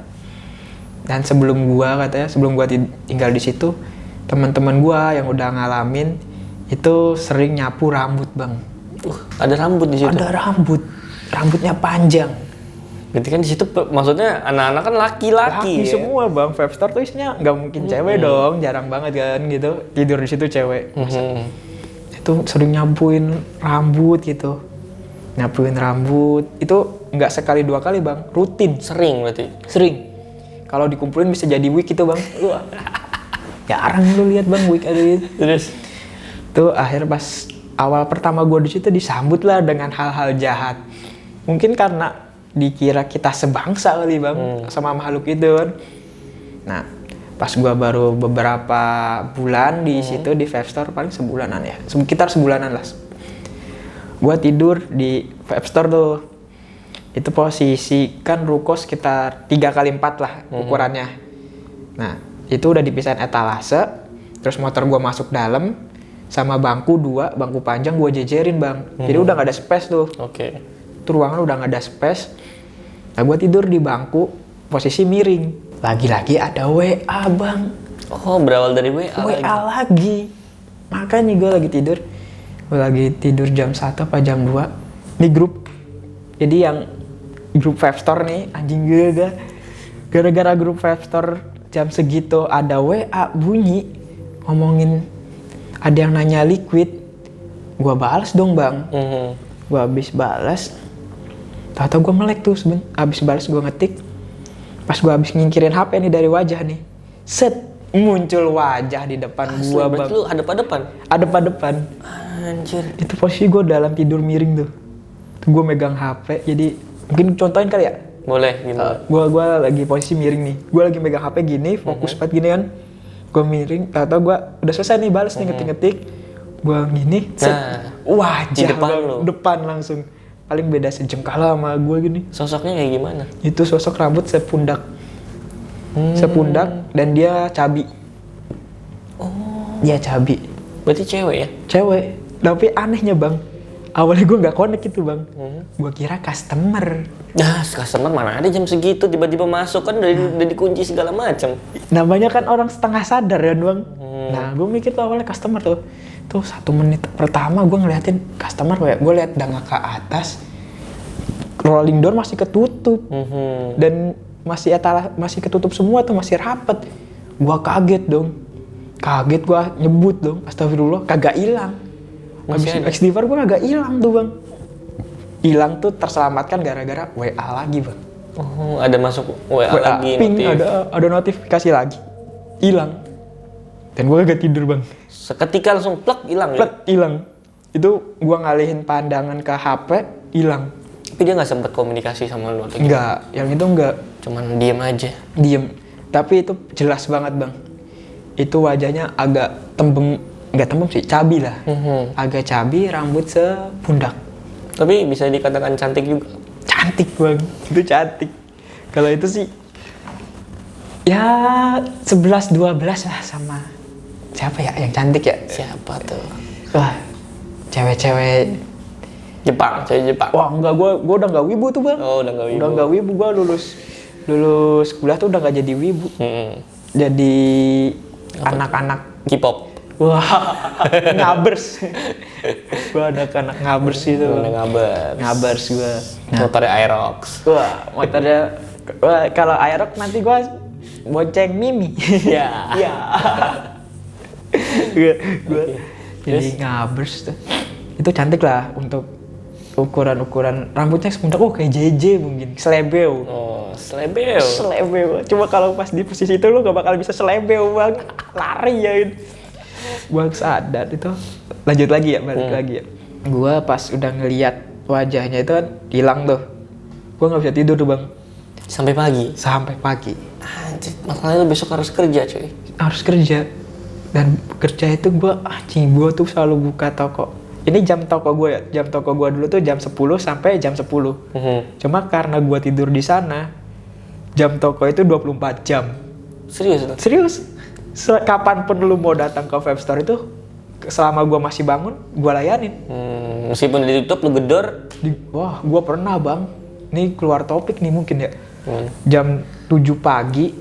Dan sebelum gua tinggal di situ, teman-teman gua yang udah ngalamin itu sering nyapu rambut, Bang. Ada rambut di situ. Ada rambut. Rambutnya panjang. Berarti kan di situ maksudnya anak-anak kan laki-laki ya? Semua, Bang. Vape store tuh isinya nggak mungkin cewek dong, jarang banget kan gitu. Tidur di situ cewek. Itu sering nyapuin rambut gitu. Nyapuin rambut itu nggak sekali 2 kali, Bang. Rutin. Sering berarti. Sering. Kalau dikumpulin bisa jadi wig gitu, Bang. Wah. Jarang lu lihat, Bang, wig ada gitu. Terus Tuh akhir pas awal pertama gue di situ disambut lah dengan hal-hal jahat. Mungkin karena dikira kita sebangsa kali, Bang, sama makhluk itu kan. Nah, pas gua baru beberapa bulan di situ di vape store, paling sebulanan ya, sekitar sebulanan lah. Gua tidur di vape store tuh. Itu posisi kan ruko sekitar 3x4 lah ukurannya. Nah, itu udah dipisahin etalase, terus motor gua masuk dalam sama bangku 2, bangku panjang gua jejerin, Bang. Jadi udah gak ada space tuh. Oke. Itu ruangan udah gak ada space. Nah, gue tidur di bangku posisi miring. Lagi-lagi ada WA, Bang. Oh, berawal dari WA lagi. Makanya gue lagi tidur. Gue lagi tidur jam 1 apa jam 2. Ini grup. Jadi yang grup vape store nih, anjing gue. Gara-gara grup vape store jam segitu ada WA bunyi. Ngomongin ada yang nanya liquid. Gue balas dong, Bang. Gue habis balas. Tahu-tahu gue melek tuh abis balas gue ngetik. Pas gue abis ngingkirin HP nih dari wajah nih. Set, muncul wajah di depan gue, Bang. Berarti lu hadap-hadapan? Hadap-hadapan. Anjir. Itu posisi gue dalam tidur miring tuh. Tuh gue megang HP, jadi mungkin contohin kali ya? Boleh, gitu. Gue lagi posisi miring nih. Gue lagi megang HP gini, fokus banget gini kan. Gue miring, tahu-tahu gue udah selesai nih balas nih ngetik-ngetik. Gue gini, set. Wajah di depan lu. Depan langsung. Paling beda sejengkal sama gue gini. Sosoknya kayak gimana? Itu sosok rambut sepundak. Sepundak dan dia cabi. Oh. Dia cabi. Berarti cewek ya? Cewek. Tapi anehnya, Bang. Awalnya gue nggak connect itu, Bang. Gue kira customer. Nah, customer mana ada jam segitu tiba-tiba masuk kan udah dikunci segala macam. Namanya kan orang setengah sadar ya, Bang. Nah, gue mikir tuh awalnya customer tuh. Tuh 1 menit pertama gue ngeliatin customer, gue liat danga ke atas, rolling door masih ketutup dan masih ketutup semua tuh, masih rapet. Gue kaget dong, gue nyebut dong, astagfirullah, kagak hilang. Habis istighfar gue kagak hilang tuh, Bang. Hilang tuh terselamatkan gara-gara WA lagi, Bang. Oh, ada masuk WA lagi, ping, ada notifikasi lagi, hilang. Dan gue kagak tidur, Bang. Seketika langsung plek hilang ya? Plek hilang. Itu gua ngalihin pandangan ke HP, hilang. Tapi dia nggak sempet komunikasi sama lu? Enggak, yang itu enggak. Cuman diem aja? Diem. Tapi itu jelas banget, Bang. Itu wajahnya agak enggak tembem sih, cabi lah. Agak cabi, rambut sepundak. Tapi bisa dikatakan cantik juga? Cantik, Bang. Itu cantik. Kalau itu sih, ya 11-12 lah sama siapa ya yang cantik ya? Siapa tuh? Wah, cewek-cewek Jepang, cewek Jepang. Wah, enggak, gua udah enggak wibu tuh, Bang. Oh, udah enggak wibu. Udah enggak wibu, gua lulus kuliah tuh udah enggak jadi wibu. Jadi anak-anak K-pop. Wah, ngabers. Gua anak-anak ngabers itu. Ngabers gua. Motornya Aerox. Wah, kalau Aerox nanti gua bonceng Mimi. Iya. Iya. Gua jadi ngabers tuh. Itu cantik lah untuk ukuran rambutnya sepundak. Oh, kayak JJ mungkin, selebeo. Oh, selebeo. Cuma kalau pas di posisi itu lu gak bakal bisa selebeo, Bang. Lari ya. Gua sadar itu. Lanjut lagi ya, balik lagi ya. Gua pas udah ngeliat wajahnya itu kan hilang tuh. Gua nggak bisa tidur tuh, Bang. Sampai pagi. Anjir, masalahnya lu besok harus kerja, cuy. Harus kerja. Dan kerja itu gua tuh selalu buka toko ini jam toko gue ya. Jam toko gue dulu tuh jam 10 sampai jam 10. Cuma karena gue tidur di sana, jam toko itu 24 jam. Serius tuh? Serius. Kapanpun lu mau datang ke vape store itu, selama gue masih bangun, gue layanin. Meskipun ditutup lu gedor. Wah, gue pernah bang. Ini keluar topik nih mungkin ya. Jam 7 pagi,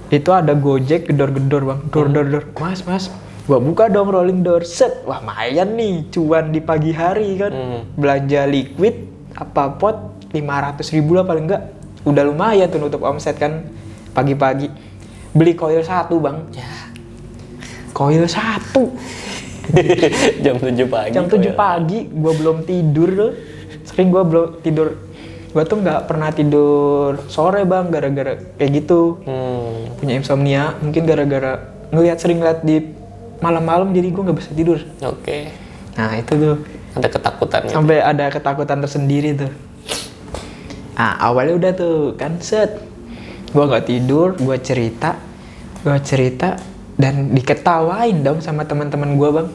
itu ada Gojek gedor-gedor bang. Dor. Mas. Gua buka dong rolling door. Set. Wah, lumayan nih. Cuan di pagi hari kan. Belanja liquid, apa pot, 500.000 lah paling enggak. Udah lumayan tuh nutup omset kan. Pagi-pagi. Beli coil 1 bang. Ya. Coil 1. Jam 7 pagi. Jam 7 pagi, gue belum tidur tuh. Sering gue belum tidur. Gue tuh nggak pernah tidur sore bang, gara-gara kayak gitu. Punya insomnia, mungkin gara-gara sering ngeliat di malam-malam, jadi gue nggak bisa tidur. Oke. Nah itu tuh. Ada ketakutan. Sampai ada ketakutan tersendiri tuh. Nah awalnya udah tuh kan set. Gue nggak tidur, gue cerita dan diketawain dong sama teman-teman gue bang.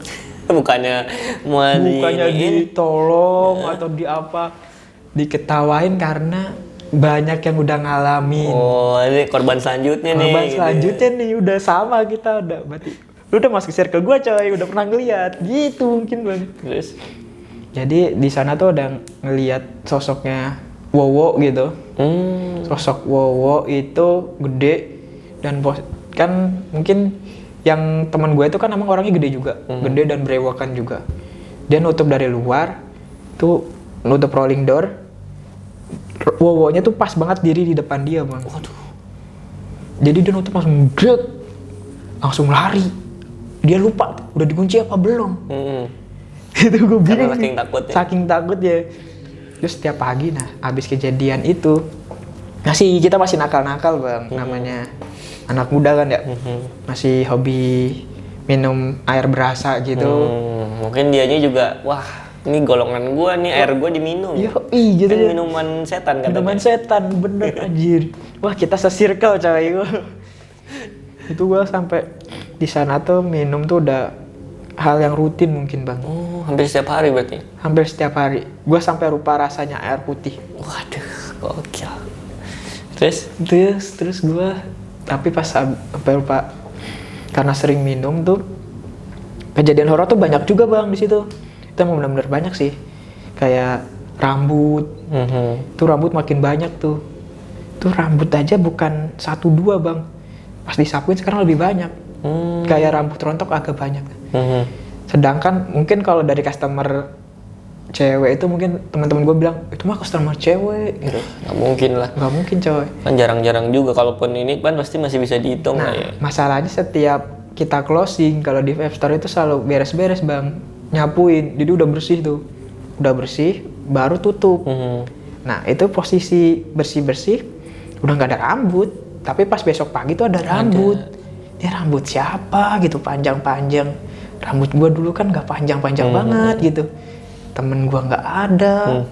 Bukannya ditolong atau di apa, diketawain karena banyak yang udah ngalamin. Oh, ini korban selanjutnya nih. Korban selanjutnya nih udah sama kita udah berarti. Lu udah masuk circle gue coy, udah pernah ngeliat gitu mungkin bang. Terus? Jadi di sana tuh udah ngeliat sosoknya Wowo gitu. Sosok Wowo itu gede dan kan mungkin yang teman gue itu kan emang orangnya gede juga, gede dan berewokan juga. Dia nutup dari luar, tuh nutup rolling door. Wowonya tuh pas banget diri di depan dia bang. Waduh. Jadi dia nutup langsung lari. Dia lupa udah dikunci apa belum. Itu gue bingung. Karena saking takutnya. Saking takutnya. Terus setiap pagi, nah abis kejadian itu, kita masih nakal-nakal bang, namanya anak muda kan ya, masih hobi minum air berasa gitu. Mungkin dianya juga, wah ini golongan gua nih, air gua diminum. Yoi gitu kan ya. minuman setan katanya. Minuman setan, bener anjir. Wah kita se-circle coy. Itu gua sampai di sana tuh minum tuh udah hal yang rutin mungkin bang. Oh, hampir setiap hari berarti? Hampir setiap hari. Gua sampai lupa rasanya air putih. Waduh, gokil. Terus gua tapi pas sampai lupa karena sering minum tuh kejadian horor tuh banyak juga bang di situ. Itu emang benar-benar banyak sih. Kayak rambut. Tuh rambut makin banyak tuh. Tuh rambut aja bukan 1-2 bang. Pas disapuin sekarang lebih banyak. Kayak rambut rontok agak banyak. Sedangkan mungkin kalau dari customer cewek itu mungkin teman-teman gue bilang itu mah customer cewek gitu. Nggak mungkin lah. Nggak mungkin coy. Kan jarang-jarang juga, kalaupun ini kan pasti masih bisa dihitung lah ya. Masalahnya setiap kita closing kalau di vape store itu selalu beres-beres bang, nyapuin, jadi udah bersih tuh, udah bersih baru tutup. Nah itu posisi bersih-bersih udah nggak ada rambut, tapi pas besok pagi tuh ada rambut. Ini rambut siapa gitu, panjang-panjang. Rambut gua dulu kan nggak panjang-panjang banget gitu. Temen gua nggak ada,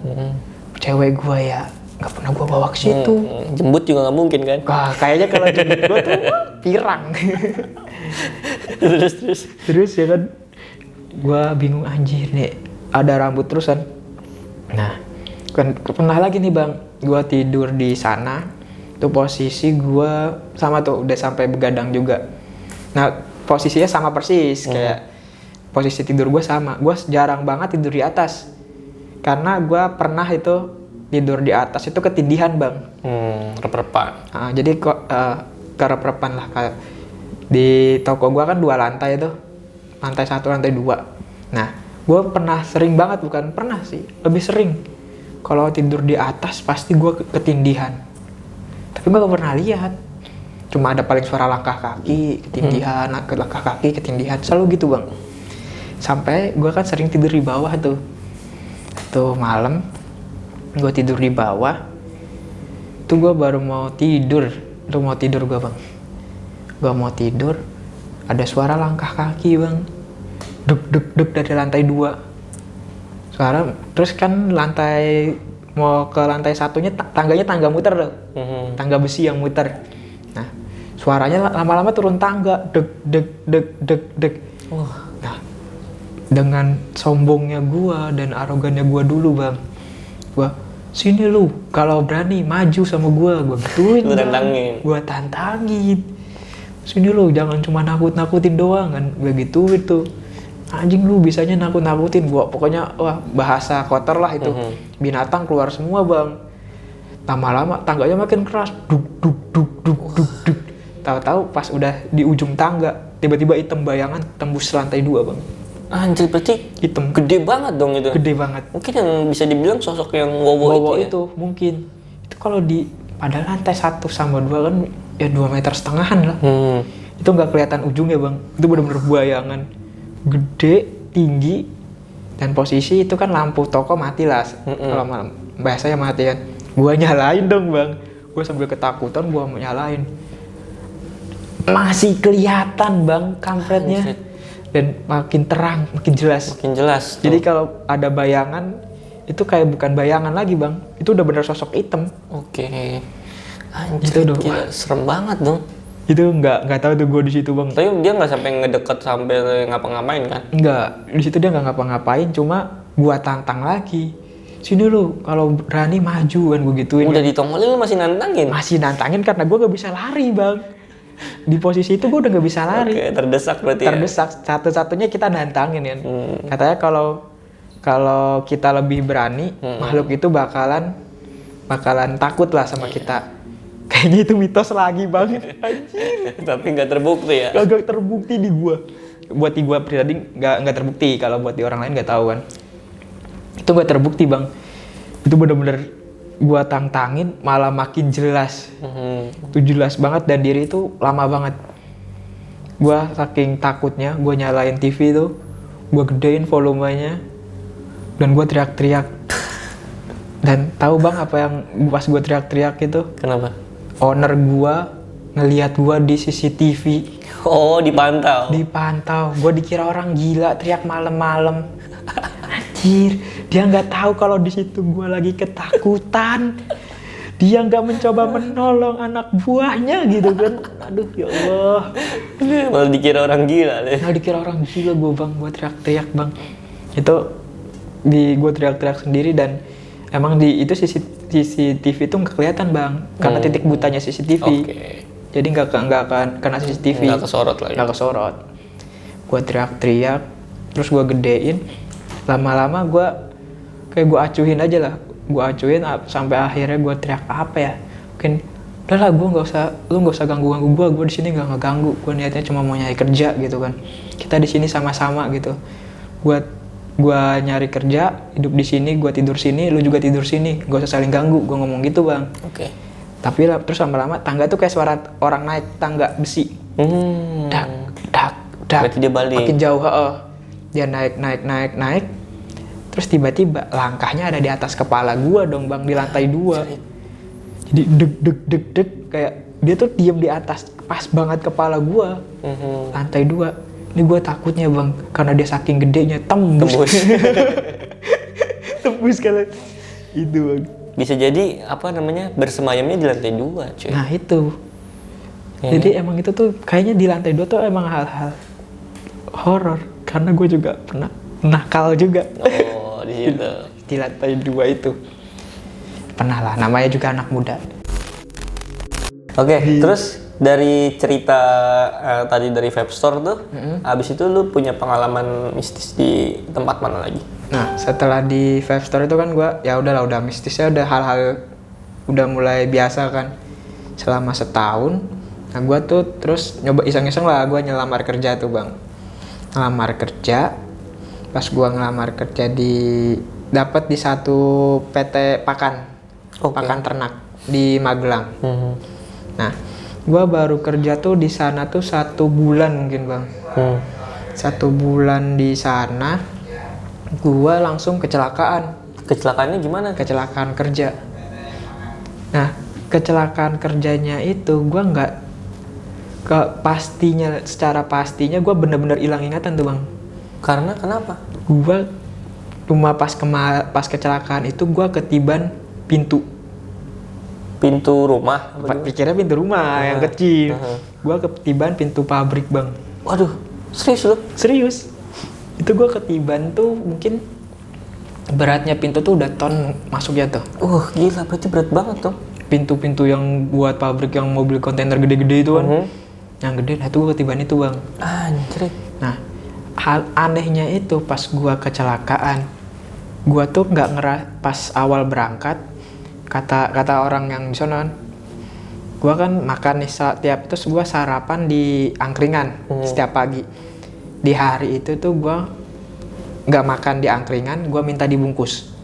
cewek gua ya nggak pernah gua bawa ke situ. Jembut juga nggak mungkin kan? Wah kayaknya kalau jembut gua tuh pirang. terus ya kan, gua bingung anjir nih, ada rambut terusan. Nah, kan pernah lagi nih bang, gua tidur di sana, tuh posisi gua sama tuh udah sampai begadang juga. Nah posisinya sama persis kayak posisi tidur gue sama. Gue jarang banget tidur di atas karena gue pernah itu tidur di atas itu ketindihan bang. Rep-repan. Jadi kerep-repan lah. Kayak di toko gue kan 2 lantai itu, lantai 1, lantai 2. Nah gue pernah sering banget, bukan pernah sih, lebih sering kalau tidur di atas pasti gue ketindihan. Tapi gue gak pernah lihat, cuma ada paling suara langkah kaki ketindihan, langkah kaki ketindihan, selalu gitu bang. Sampai gue kan sering tidur di bawah tuh malam gue tidur di bawah tuh, gue baru mau tidur gue bang, gue mau tidur ada suara langkah kaki bang, duk dari lantai 2 suara. Terus kan lantai mau ke lantai 1-nya tangganya tangga muter tuh, tangga besi yang muter. Nah suaranya lama-lama turun tangga, dek. Nah dengan sombongnya gua dan arogannya gua dulu bang, gua sini lu kalau berani maju sama gua gituin. Lu tantangin. Gua tantangin, sini lu jangan cuma nakut-nakutin doang kan, gua gituin tuh. Anjing lu bisanya nakut-nakutin gua, pokoknya wah bahasa kotor lah itu. Binatang keluar semua bang. Lama-lama tangganya makin keras, duk duk duk duk duk duk. Tahu-tahu pas udah di ujung tangga tiba-tiba hitam bayangan tembus lantai 2 bang. Anjir, berarti Hitam gede banget dong itu. gede banget. Mungkin yang bisa dibilang sosok yang wowo Bawa itu ya? itu mungkin itu kalau di pada lantai 1 sama 2 kan ya 2,5 meter lah. Itu nggak kelihatan ujungnya bang, itu benar-benar bayangan gede tinggi, dan posisi itu kan lampu toko mati lah. Kalau malam biasanya mati kan, gua nyalain dong bang, gua sambil ketakutan gua mau nyalain, masih kelihatan bang kampretnya. Dan makin terang, makin jelas. Makin jelas. Jadi kalau ada bayangan, itu kayak bukan bayangan lagi bang, itu udah bener sosok hitam. Oke. Anjir, Itu gila, serem banget dong. Itu nggak tahu tuh gue di situ bang. Tapi dia nggak sampai ngedeket sampai ngapa-ngapain kan? Nggak, di situ dia nggak ngapa-ngapain, cuma gua tantang lagi. Sini lu, kalau berani maju kan gue gituin. Udah ditongolin lu masih nantangin? Masih nantangin karena gua nggak bisa lari bang. Di posisi itu gua udah nggak bisa lari. Oke, terdesak berarti Terdesak, satu-satunya kita nantangin kan. Katanya kalau kita lebih berani, makhluk itu bakalan takut lah sama kita. Kayaknya itu mitos lagi bang. Anjir. ya. Tapi nggak terbukti ya? Gak terbukti di gua. Buat di gua pribadi nggak terbukti. Kalau buat di orang lain nggak tahu kan. Itu gak terbukti bang. Itu bener-bener gua tantangin malah makin jelas. Itu jelas banget dan diri itu lama banget. Gua saking takutnya, gua nyalain TV tuh, gua gedein volumenya, dan gua teriak-teriak. Dan tahu bang apa yang pas gua teriak-teriak itu? Kenapa? Owner gua ngelihat gua di CCTV. Oh, dipantau. Dipantau. Gua dikira orang gila teriak malam-malam. Anjir, dia nggak tahu kalau di situ gua lagi ketakutan. Dia nggak mencoba menolong anak buahnya gitu kan. Aduh ya Allah. Malah dikira orang gila deh. Nah dikira orang gila gua bang, gua teriak-teriak bang. Itu gua teriak-teriak sendiri dan emang di itu CCTV itu nggak kelihatan bang, karena titik butanya CCTV. Jadi nggak akan kena CCTV. Nggak kesorot lagi. Nggak kesorot. Gua teriak-teriak, terus gua gedein. Lama-lama kayak gua acuhin aja lah. Gua acuhin sampai akhirnya gua teriak apa ya? Mungkin udah lah lu nggak usah ganggu gua di sini nggak ngeganggu. Gua niatnya cuma mau nyari kerja gitu kan. Kita di sini sama-sama gitu. Gua nyari kerja, hidup di sini, gua tidur sini, lu juga tidur sini. Gak usah saling ganggu. Gua ngomong gitu bang. Oke. Tapi terus lama-lama tangga tuh kayak suara orang naik tangga besi. Dak. Berarti dia balik. Makin jauh, dia naik. Terus tiba-tiba langkahnya ada di atas kepala gua dong bang, di lantai 2. Jadi deg kayak dia tuh diem di atas, pas banget kepala gua. Lantai 2. Ini gua takutnya bang, karena dia saking gedenya tembus. Tembus kali. Itu bang. Bisa jadi bersemayamnya di lantai 2 cuy. Nah itu. Jadi emang itu tuh kayaknya di lantai 2 tuh emang hal-hal horor, karena gue juga pernah nakal juga. Oh, di situ. Di lantai 2 itu. Pernah lah, namanya juga anak muda. Oke, terus dari cerita tadi dari vape store tuh, abis itu lu punya pengalaman mistis di tempat mana lagi? Nah, setelah di vape store itu kan gue ya udah mistisnya udah hal-hal udah mulai biasa kan. Selama setahun, nah gue tuh terus nyoba iseng-iseng lah gue ngelamar kerja tuh bang. Ngelamar kerja, pas gue ngelamar kerja dapat di satu PT pakan ternak di Magelang. Nah, gue baru kerja tuh di sana tuh 1 bulan mungkin bang. 1 bulan di sana, gue langsung kecelakaan. Kecelakaannya gimana? Kecelakaan kerja. Nah, kecelakaan kerjanya itu gue nggak secara pastinya gue bener-bener hilang ingatan tuh bang. Karena kenapa? Gue cuma pas kecelakaan itu gue ketiban pintu rumah? Pikirnya pintu rumah yang kecil. Gue ketiban pintu pabrik bang. Waduh, serius lu? Serius. Itu gue ketiban tuh mungkin beratnya pintu tuh udah ton masuknya tuh. Gila, berarti berat banget tuh. Pintu-pintu yang buat pabrik yang mobil kontainer gede-gede itu kan. Yang gede, nah itu gue ketiban itu bang. Anjir. Nah, hal anehnya itu pas gue kecelakaan, gue tuh nggak pas awal berangkat, kata orang yang di sana kan, gue kan makan nih tiap itu gue sarapan di angkringan setiap pagi. Di hari itu tuh gue nggak makan di angkringan, gue minta dibungkus.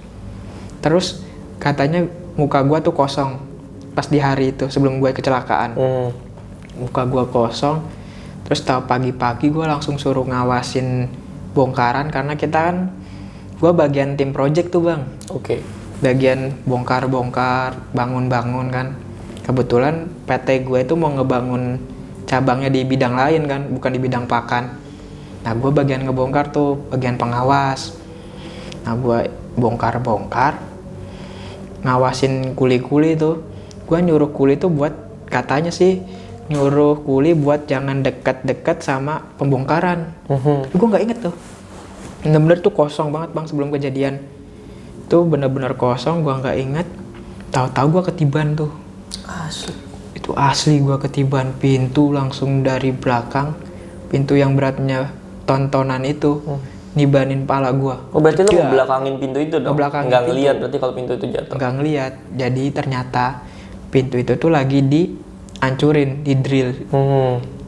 Terus katanya muka gue tuh kosong pas di hari itu sebelum gue kecelakaan. Muka gue kosong. Terus tahu pagi-pagi gue langsung suruh ngawasin bongkaran karena kita kan, gue bagian tim project tuh bang. Bagian bongkar-bongkar, bangun-bangun kan. Kebetulan PT gue itu mau ngebangun cabangnya di bidang lain kan, bukan di bidang pakan. Nah gue bagian ngebongkar tuh, bagian pengawas. Nah gue bongkar-bongkar, ngawasin kuli-kuli tuh. Gue nyuruh kuli tuh buat, katanya sih nyuruh kuli buat jangan deket-deket sama pembongkaran. Gue nggak inget tuh. Bener-bener tuh kosong banget bang sebelum kejadian. Tuh bener-bener kosong, gue nggak inget. Tahu-tahu gue ketiban tuh. Asli. Itu asli gue ketiban, pintu langsung dari belakang. Pintu yang beratnya tontonan itu nibanin pala gue. Berarti lu ngebelakangin pintu itu dong? Nggak ngeliat berarti kalau pintu itu jatuh? Nggak ngeliat. Jadi ternyata pintu itu tuh lagi dihancurin, di drill.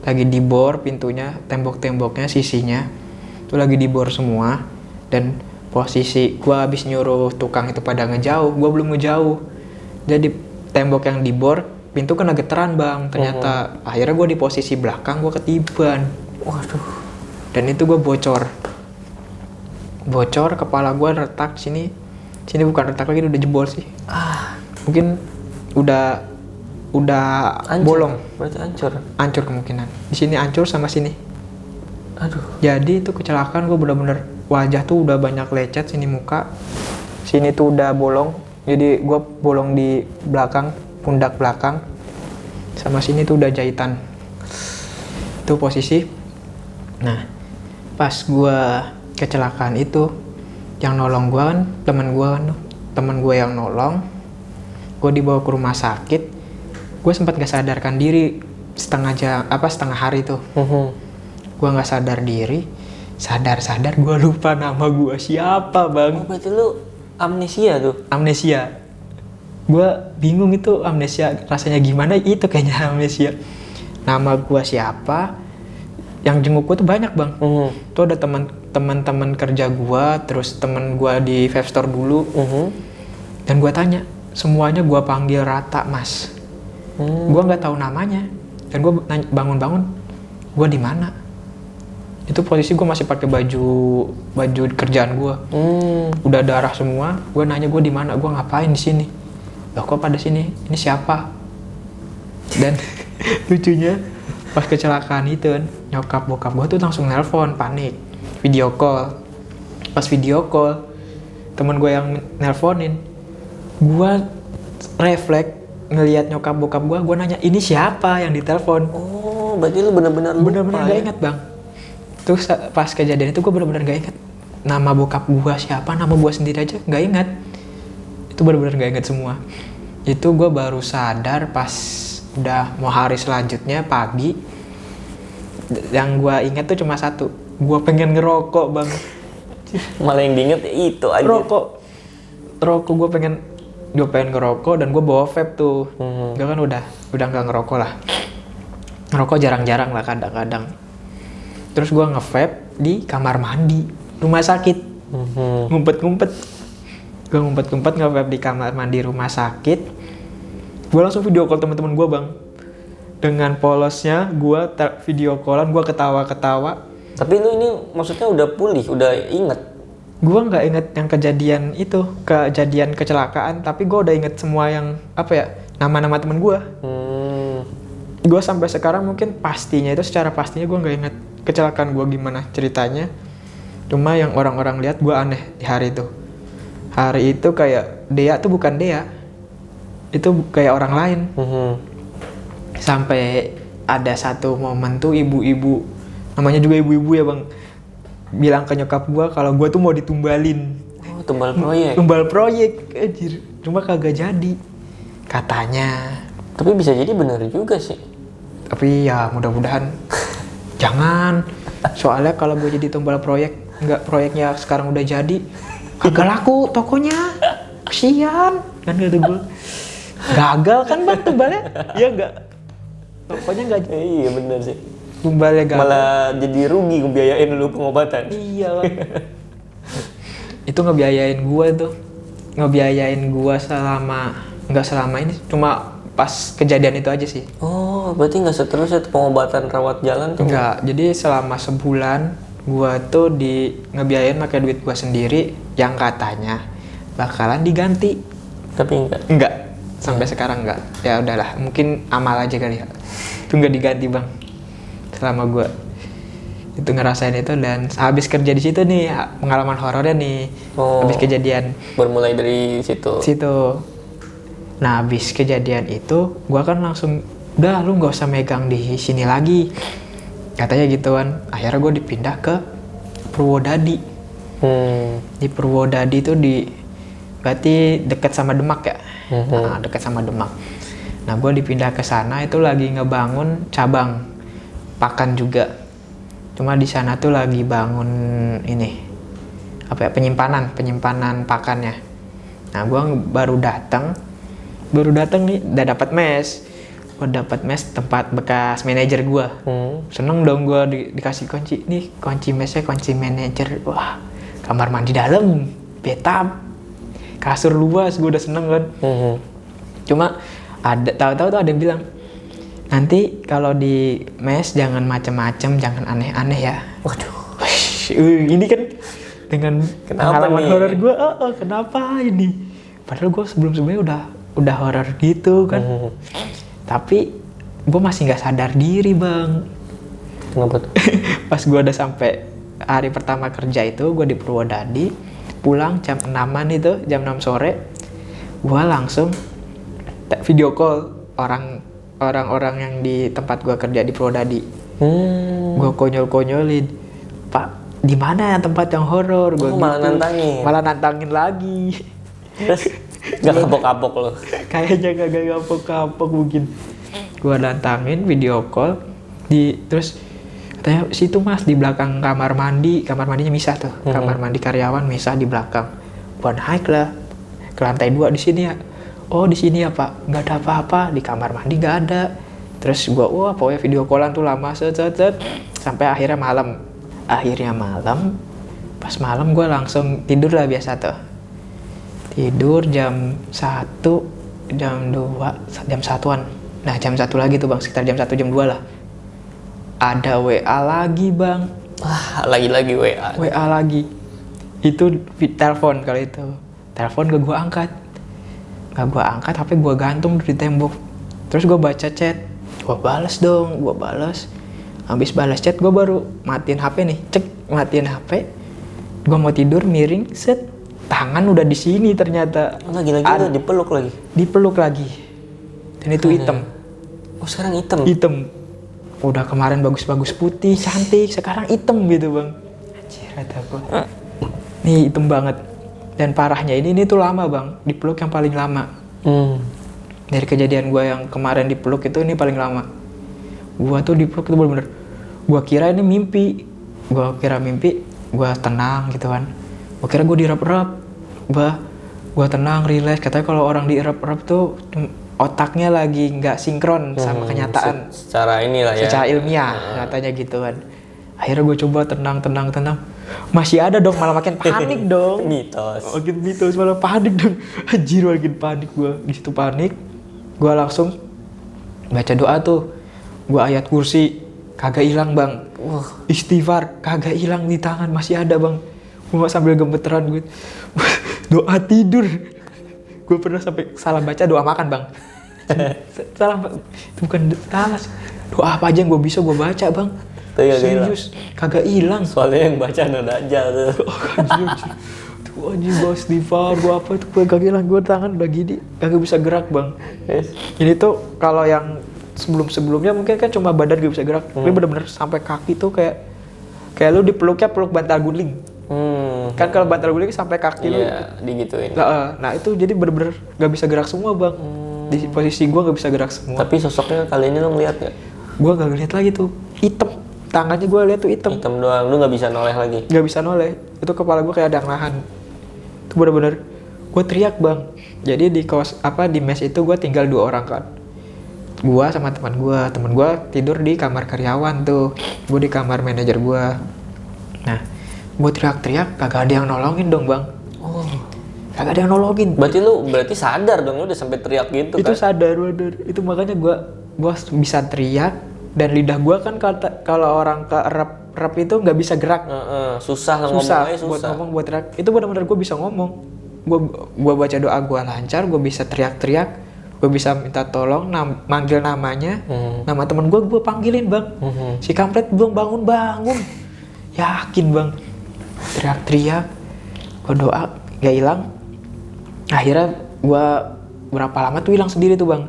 Lagi dibor pintunya, tembok-temboknya, sisinya itu lagi dibor semua. Dan posisi gue habis nyuruh tukang itu pada ngejauh, gue belum ngejauh. Jadi tembok yang dibor, pintu kena getaran bang. Ternyata akhirnya gue di posisi belakang, gue ketiban. Waduh. Dan itu gue bocor, kepala gue retak sini bukan retak lagi, udah jebol sih. Mungkin udah Ancur, bolong. Berarti hancur Kemungkinan. Di sini hancur sama sini. Aduh. Jadi itu kecelakaan gue bener-bener wajah tuh udah banyak lecet, sini muka, sini tuh udah bolong. Jadi gue bolong di belakang, pundak belakang, sama sini tuh udah jahitan. Itu posisi. Nah, pas gue kecelakaan itu, yang nolong gue kan temen gue yang nolong. Gue dibawa ke rumah sakit. Gue sempat gak sadarkan diri setengah hari tuh. Gue nggak sadar diri. Sadar gue lupa nama gue siapa bang. Berarti lu amnesia tuh? Amnesia. Gue bingung itu amnesia rasanya gimana, itu kayaknya amnesia. Nama gue siapa? Yang jenguk gue tuh banyak bang. Tuh ada teman-teman kerja gue, terus temen gue di vape store dulu. Dan gue tanya, semuanya gue panggil rata mas. Gue nggak tahu namanya. Dan gue bangun-bangun, gue di mana? Itu posisi gue masih pakai baju kerjaan gue. Udah darah semua. Gue nanya gue di mana, gue ngapain di sini? Loh kok pada sini? Ini siapa? Dan lucunya pas kecelakaan itu kan, nyokap bokap gue tuh langsung nelpon, panik, video call. Pas video call, temen gue yang nelponin, gue refleks ngelihat nyokap bokap gue nanya ini siapa yang ditelepon. Berarti lu bener-bener gak ingat bang. Terus pas kejadian itu gue bener-bener gak ingat nama bokap gue siapa, nama gue sendiri aja gak ingat. Itu bener-bener gak ingat semua. Itu gue baru sadar pas udah mau hari selanjutnya pagi. Yang gue ingat tuh cuma satu, gue pengen ngerokok bang. Malah yang diinget itu aja. Rokok gue pengen ngerokok dan gue bawa vape tuh. Gue kan udah nggak ngerokok lah. Ngerokok jarang-jarang lah kadang-kadang. Terus gue nge-vape di kamar mandi rumah sakit. Ngumpet-ngumpet. Gue ngumpet-ngumpet nge-vape di kamar mandi rumah sakit. Gue langsung video call teman-teman gue bang. Dengan polosnya gue video callan, gue ketawa-ketawa. Tapi lu ini maksudnya udah pulih, udah inget? Gue nggak inget yang kejadian kecelakaan, tapi gue udah inget semua yang nama-nama temen gue. Gue sampai sekarang mungkin secara pastinya gue nggak inget kecelakaan gue gimana ceritanya. Cuma yang orang-orang lihat gue aneh di hari itu. Hari itu kayak Dea tuh bukan Dea, itu kayak orang lain. Sampai ada satu momen tuh ibu-ibu, namanya juga ibu-ibu ya bang, bilang ke nyokap gue kalau gue tuh mau ditumbalin. Oh, tumbal proyek. Tumbal proyek, anjir. Cuma kagak jadi. Katanya. Tapi bisa jadi bener juga sih. Tapi ya mudah-mudahan jangan. Soalnya kalau gue jadi tumbal proyek, proyeknya sekarang udah jadi, kagak laku tokonya. Kesian. Kan kata gue. Gagal kan bang tumbalnya? Iya enggak? Tokonya enggak. Iya bener sih. Tumbalnya gagal. Malah jadi rugi ngebiayain dulu pengobatan. Iya bang. Itu ngebiayain gue tuh. Ngebiayain gue nggak selama ini, cuma pas kejadian itu aja sih. Oh, berarti nggak seterusnya tuh pengobatan rawat jalan tuh? Enggak, jadi selama sebulan gua tuh ngebiayain pakai duit gua sendiri yang katanya bakalan diganti. Tapi Enggak, sampai sekarang enggak. Ya udahlah, mungkin amal aja kali ya. Itu enggak diganti, Bang. Selama gua itu ngerasain itu, dan habis kerja di situ nih pengalaman horornya nih. Oh, habis kejadian bermulai dari situ. Nah, habis kejadian itu, gua kan langsung, udah lu nggak usah megang di sini lagi, katanya gituan. Akhirnya gue dipindah ke Purwodadi. Di Purwodadi itu berarti dekat sama Demak ya. Nah, dekat sama Demak. Nah, gue dipindah ke sana itu lagi ngebangun cabang pakan juga. Cuma di sana tuh lagi bangun ini penyimpanan pakannya. Nah, gue baru datang nih, udah dapat mes. Gue dapat mes tempat bekas manajer gue. Seneng dong gue dikasih kunci. Nih kunci mesnya, kunci manajer. Wah, kamar mandi dalam, bathtub, kasur luas. Gue udah seneng kan. Cuma tahu-tahu tuh ada yang bilang, nanti kalau di mes jangan macem-macem, jangan aneh-aneh ya. Waduh. Ini kan dengan pengalaman horor gue, kenapa ini? Padahal gue sebelumnya udah horor gitu kan. Tapi gue masih nggak sadar diri bang. Kenapa tuh? Pas gue udah sampai hari pertama kerja itu, gue di Purwodadi, pulang jam 6-an itu, jam 6 sore, gue langsung video call orang-orang yang di tempat gue kerja di Purwodadi. Gue konyol-konyolin, Pak, di mana ya tempat yang horor? Gue malah nantangin lagi. Terus gak kapok-kapok lo? Kayaknya gak kapok-kapok mungkin. Gue nantangin video call terus katanya situ mas, di belakang kamar mandinya misah tuh. Kamar mandi karyawan misah di belakang. Gue naik lah ke lantai 2, di sini ya. Oh di sini ya pak, nggak ada apa-apa, di kamar mandi nggak ada. Terus gue pokoknya video callan tuh lama set sampai akhirnya malam. Pas malam gue langsung tidur lah biasa tuh. Tidur jam 1, jam 2, jam 1-an. Nah jam 1 lagi tuh bang, sekitar jam 1, jam 2 lah. Ada WA lagi bang. Wah, lagi-lagi WA. WA lagi. Itu telepon kali itu. Telepon gak gue angkat. HP gue gantung di tembok. Terus gue baca chat. Gue balas. Habis balas chat gue baru matiin HP nih. Matiin HP. Gue mau tidur miring, set. Tangan udah di sini ternyata. Lagi-lagi tuh dipeluk lagi. Dan itu hitam. Oh sekarang hitam? Hitam. Udah kemarin bagus-bagus putih, cantik. Sekarang hitam gitu bang. Anjir kata gue. Nih hitam banget. Dan parahnya ini tuh lama bang. Dipeluk yang paling lama. Dari kejadian gue yang kemarin dipeluk itu, ini paling lama. Gue tuh dipeluk itu bener-bener. Gue kira ini mimpi. Gue tenang gitu kan. Gue kira gue direp-rep. Gue tenang, relax. Katanya kalau orang direp-rep tuh otaknya lagi nggak sinkron sama kenyataan. Secara inilah ya. Secara ilmiah katanya gitu kan. Akhirnya gue coba tenang. Masih ada dong, malah makin panik dong. Makin mitos, malah panik dong. Anjir, makin panik gue. Di situ panik. Gue langsung baca doa tuh. Gue ayat kursi, kagak hilang bang. Istighfar, kagak hilang di tangan, masih ada bang. Gue sambil gemeteran gue. Doa tidur. Gue pernah sampai salah baca doa makan bang. Salah, itu bukan salah. Doa apa aja yang gue bisa gue baca bang. Serius, kagak hilang. Soalnya yang baca nada aja tuh. Tuh anjing gue istighfar, gue apa itu gue kagak hilang, gue tangan udah gini, kagak bisa gerak bang. Ini tuh kalau yang sebelumnya mungkin kan cuma badan gak bisa gerak, tapi bener-bener sampai kaki tuh kayak Kayak lu dipeluknya peluk bantal guling. Kan kalau bantal guling sampai kaki lu. Iya, digituin. Nah itu jadi bener-bener gak bisa gerak semua bang. Di posisi gue gak bisa gerak semua. Tapi sosoknya kali ini lu ngeliat gak? Gue gak ngeliat lagi tuh, hitam. Tangannya gue lihat tuh hitam. Hitam doang, lu gak bisa noleh lagi? Gak bisa noleh. Itu kepala gue kayak ada yang nahan. Itu bener-bener gue teriak bang. Jadi di mes itu gue tinggal 2 orang kan. Gue sama teman gue tidur di kamar karyawan tuh. Gue di kamar manajer gue. Nah, gue teriak-teriak, kagak ada yang nolongin dong bang. Oh, kagak ada yang nolongin. Berarti sadar dong, lu udah sampai teriak gitu Itu kan? sadar, bener. Itu makanya gue bisa teriak dan lidah gue kan kalau orang ke rep itu nggak bisa gerak. Susah Buat ngomong, buat teriak. Itu benar-benar gue bisa ngomong. Gue baca doa gue lancar, gue bisa teriak-teriak, gue bisa minta tolong, manggil namanya, nama temen gue panggilin bang. Si kampret belum bangun. Yakin bang, teriak-teriak, gue doa gak hilang. Akhirnya gue berapa lama tuh hilang sendiri tuh bang.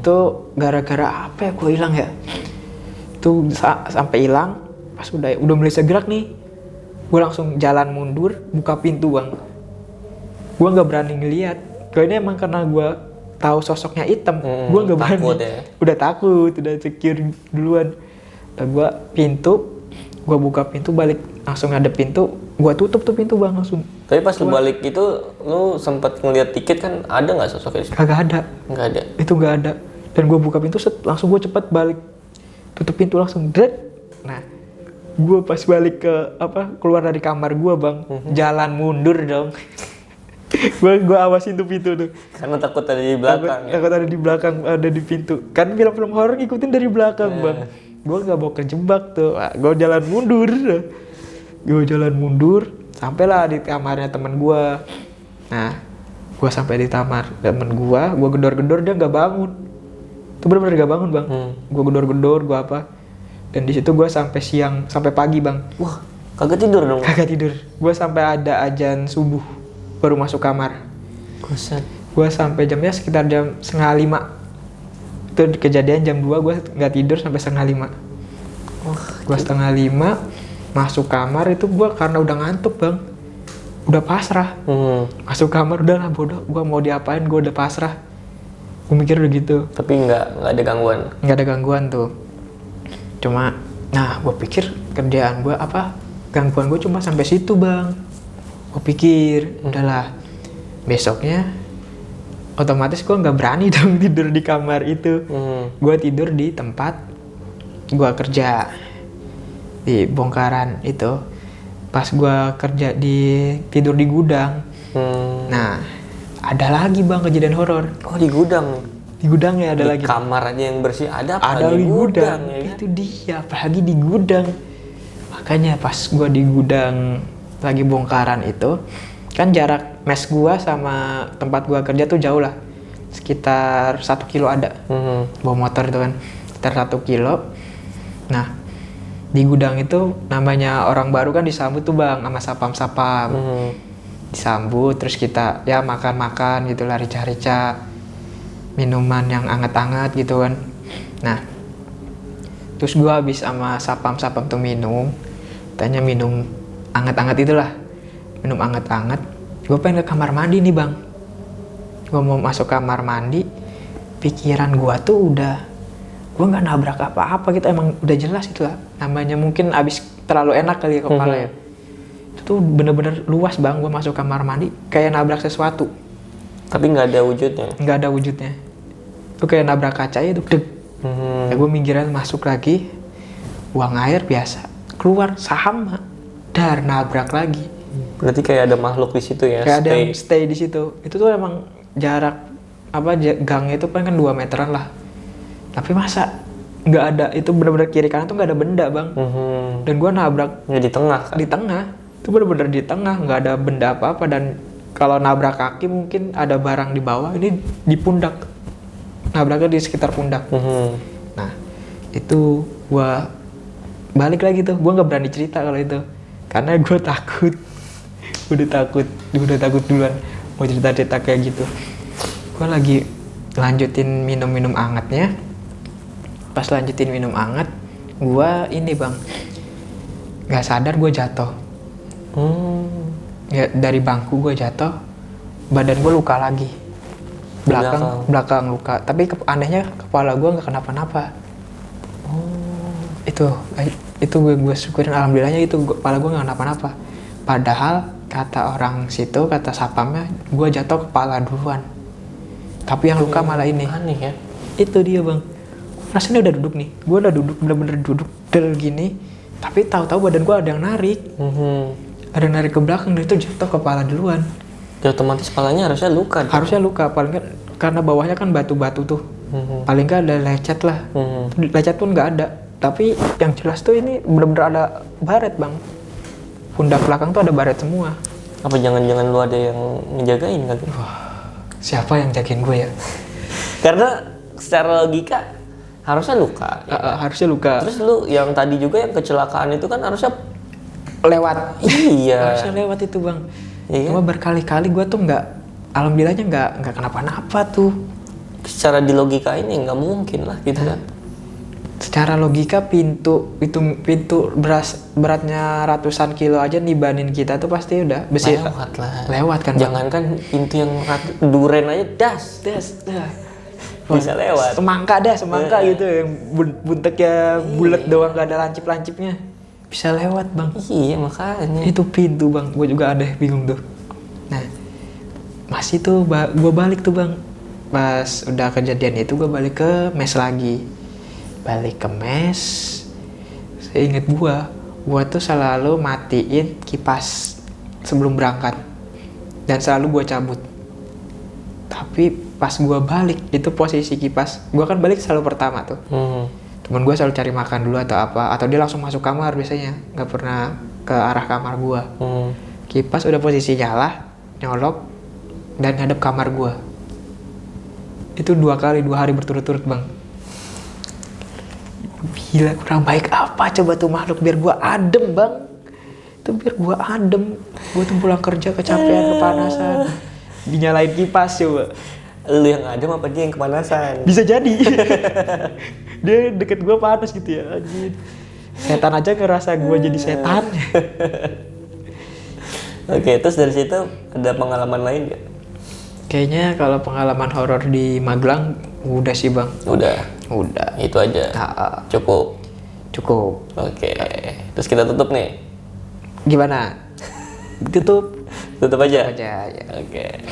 Itu gara-gara apa ya gue hilang ya? Itu sampai hilang, pas udah mulai gerak nih, gue langsung jalan mundur, buka pintu bang. Gue nggak berani ngeliat. Kayaknya emang karena gue tahu sosoknya hitam, gue nggak berani. Takut ya? Udah takut, udah secure duluan. Dan gue buka pintu balik, langsung ada pintu, gue tutup tuh pintu bang langsung. Tapi pas lu balik itu, lu sempet ngeliat tiket kan, ada nggak sosoknya? Kagak ada. Nggak ada. Itu nggak ada. Dan gue buka pintu, langsung gue cepet balik, tutup pintu langsung, dret. Nah, gue pas balik keluar dari kamar gue bang, jalan mundur dong. gue awasin tuh pintu tuh. Karena takut ada di belakang. Takut ada di belakang, ada di pintu. Kan film-film horor ngikutin dari belakang bang. Gue nggak mau kejebak tuh. Gue jalan mundur. Sampailah di kamarnya temen gue. Nah, gue sampai di kamar temen gue gedor-gedor, dia nggak bangun. Itu bener-bener nggak bangun bang. Gue gedor-gedor, gue apa. Dan di situ gue sampai pagi bang. Wah, kagak tidur dong? Kagak tidur. Gue sampai ada azan subuh baru masuk kamar. Gue sampai jamnya sekitar jam 4:30. Itu kejadian jam 2 gue nggak tidur sampai 4:30. Gue 4:30 masuk kamar itu gue karena udah ngantuk bang, udah pasrah. Masuk kamar udahlah bodoh, gue mau diapain, gue udah pasrah. Gue mikir udah gitu. Tapi nggak ada gangguan. Nggak ada gangguan tuh. Cuma, nah gue pikir kerjaan gue gangguan gue cuma sampai situ bang. Gue pikir udahlah, besoknya otomatis gue nggak berani dong tidur di kamar itu. Gue tidur di tempat gue kerja di bongkaran itu. Pas gue kerja tidur di gudang. Nah, ada lagi bang kejadian horor. Oh, di gudang. Di gudangnya ada lagi. Di kamar aja yang bersih ada apa? Ada di gudang. Ya kan? Itu dia, apalagi di gudang. Makanya pas gue di gudang lagi bongkaran itu, kan jarak mes gue sama tempat gue kerja tuh jauh lah, sekitar 1 kilo ada. Bawa motor itu kan sekitar 1 kilo. Nah, di gudang itu namanya orang baru kan disambut tuh bang sama sapam-sapam. Disambut terus kita ya makan-makan gitu lah, rica-rica, minuman yang anget-anget gitu kan. Nah, terus gue habis sama sapam-sapam tuh tanya minum anget-anget itulah, minum anget-anget. Gue pengen ke kamar mandi nih bang. Gue mau masuk kamar mandi, pikiran gue tuh gue nggak nabrak apa-apa gitu, emang udah jelas gitu lah. Namanya mungkin abis terlalu enak kali ya kepala ya. Itu tuh bener-bener luas bang, gue masuk kamar mandi kayak nabrak sesuatu. Tapi nggak ada wujudnya? Nggak ada wujudnya. Itu kayak nabrak kaca itu, deg. Ya gue mikirin masuk lagi, buang air biasa, keluar sama, nabrak lagi. Berarti kayak ada makhluk di situ ya? Kayak ada yang stay di situ. Itu tuh emang jarak gangnya itu kan 2 meteran lah. Tapi masa nggak ada, itu benar-benar kiri kanan tuh nggak ada benda bang. Dan gue nabrak di tengah kan? Di tengah, itu benar-benar di tengah, nggak ada benda apa-apa. Dan kalau nabrak kaki mungkin ada barang di bawah, ini di pundak, nabraknya di sekitar pundak. Nah itu gue balik lagi tuh, gue nggak berani cerita kalau itu karena gue takut. udah takut duluan mau cerita kayak gitu. Gue lagi lanjutin minum angetnya. Pas lanjutin minum anget, gue ini bang nggak sadar gue jatuh. Ya, dari bangku gue jatuh, badan gue luka lagi. Belakang luka. Tapi anehnya kepala gue nggak kenapa-napa. Itu gue syukurin, alhamdulillahnya itu kepala gue nggak kenapa-napa. Padahal kata orang situ, kata sapamnya, gue jatuh kepala duluan. Tapi yang luka malah ini. Aneh ya. Itu dia bang. Rasanya udah duduk nih. Gue udah duduk, bener-bener duduk del gini. Tapi tahu-tahu badan gue ada yang narik. Ada yang narik ke belakang dan itu jatuh kepala duluan. Ya otomatis kepalanya harusnya luka. Harusnya luka, paling nggak karena bawahnya kan batu-batu tuh. Paling nggak ada lecet lah. Lecet pun nggak ada. Tapi yang jelas tuh ini bener-bener ada baret bang. Pundak belakang tuh ada baret semua. Apa jangan-jangan lu ada yang ngejagain kali? Siapa yang jagain gue ya? Karena secara logika harusnya luka. Harusnya luka. Terus lu yang tadi juga yang kecelakaan itu kan harusnya Lewat. iya. Harusnya lewat itu bang. Iya. Cuma berkali-kali gue tuh alhamdulillahnya nggak kenapa-napa tuh. Secara di logika ini nggak mungkin lah gitu kan. Secara logika pintu beratnya ratusan kilo aja nibanin kita tuh pasti udah besi. Lewat lah. Lewat kan. Jangankan pintu yang duren aja das. Bisa lewat. Semangka gitu yang bunteknya bulat doang, gak ada lancip-lancipnya. Bisa lewat bang. Iya makanya. Itu pintu bang, gue juga ada bingung tuh. Nah, masih tuh gue balik tuh bang. Pas udah kejadian itu gue balik ke mes lagi. Balik ke mes, seinget gue tuh selalu matiin kipas sebelum berangkat. Dan selalu gue cabut. Tapi pas gue balik, itu posisi kipas, gue kan balik selalu pertama tuh. Temen gue selalu cari makan dulu atau apa, atau dia langsung masuk kamar biasanya, nggak pernah ke arah kamar gue. Kipas udah posisi nyala, nyolok, dan ngadep kamar gue. Itu 2 hari berturut-turut bang. Gila, kurang baik apa coba tuh makhluk biar gue adem bang. Itu biar gue adem. Gue tuh pulang kerja kecapean, kepanasan, dinyalain kipas coba. Lu yang adem apa dia yang kepanasan? Bisa jadi. Dia deket gue panas gitu ya anjir. Setan aja ngerasa gue jadi setan. Oke, terus dari situ ada pengalaman lain gak? Kayaknya kalau pengalaman horor di Magelang udah sih bang. Udah. Itu aja. Cukup. Oke. Terus kita tutup nih. Gimana? Tutup aja. Ya. Oke.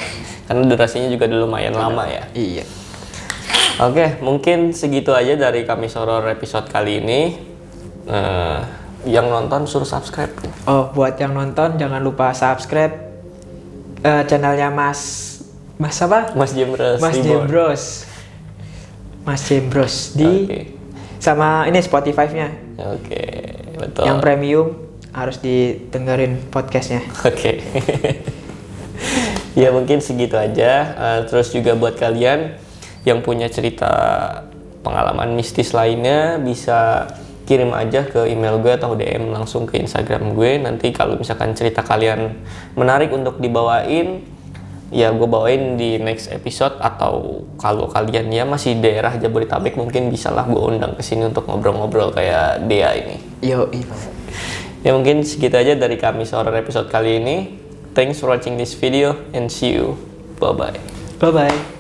Karena durasinya juga lumayan lama ya. Iya. Oke, mungkin segitu aja dari kami Soror episode kali ini. Yang nonton suruh subscribe. Oh, buat yang nonton jangan lupa subscribe channelnya Mas apa? Mas Jembros. Mas Jembros di sama ini Spotify-nya. Oke, betul. Yang premium harus didengerin podcastnya. Oke. Ya mungkin segitu aja. Terus juga buat kalian yang punya cerita pengalaman mistis lainnya bisa kirim aja ke email gue atau DM langsung ke Instagram gue. Nanti kalau misalkan cerita kalian menarik untuk dibawain, ya gue bawain di next episode. Atau kalau kalian ya masih daerah Jabodetabek, mungkin bisalah gue undang ke sini untuk ngobrol-ngobrol kayak Dea ini. Yo. Ya mungkin segitu aja dari kami Soror episode kali ini. Thanks for watching this video and see you. Bye-bye. Bye-bye.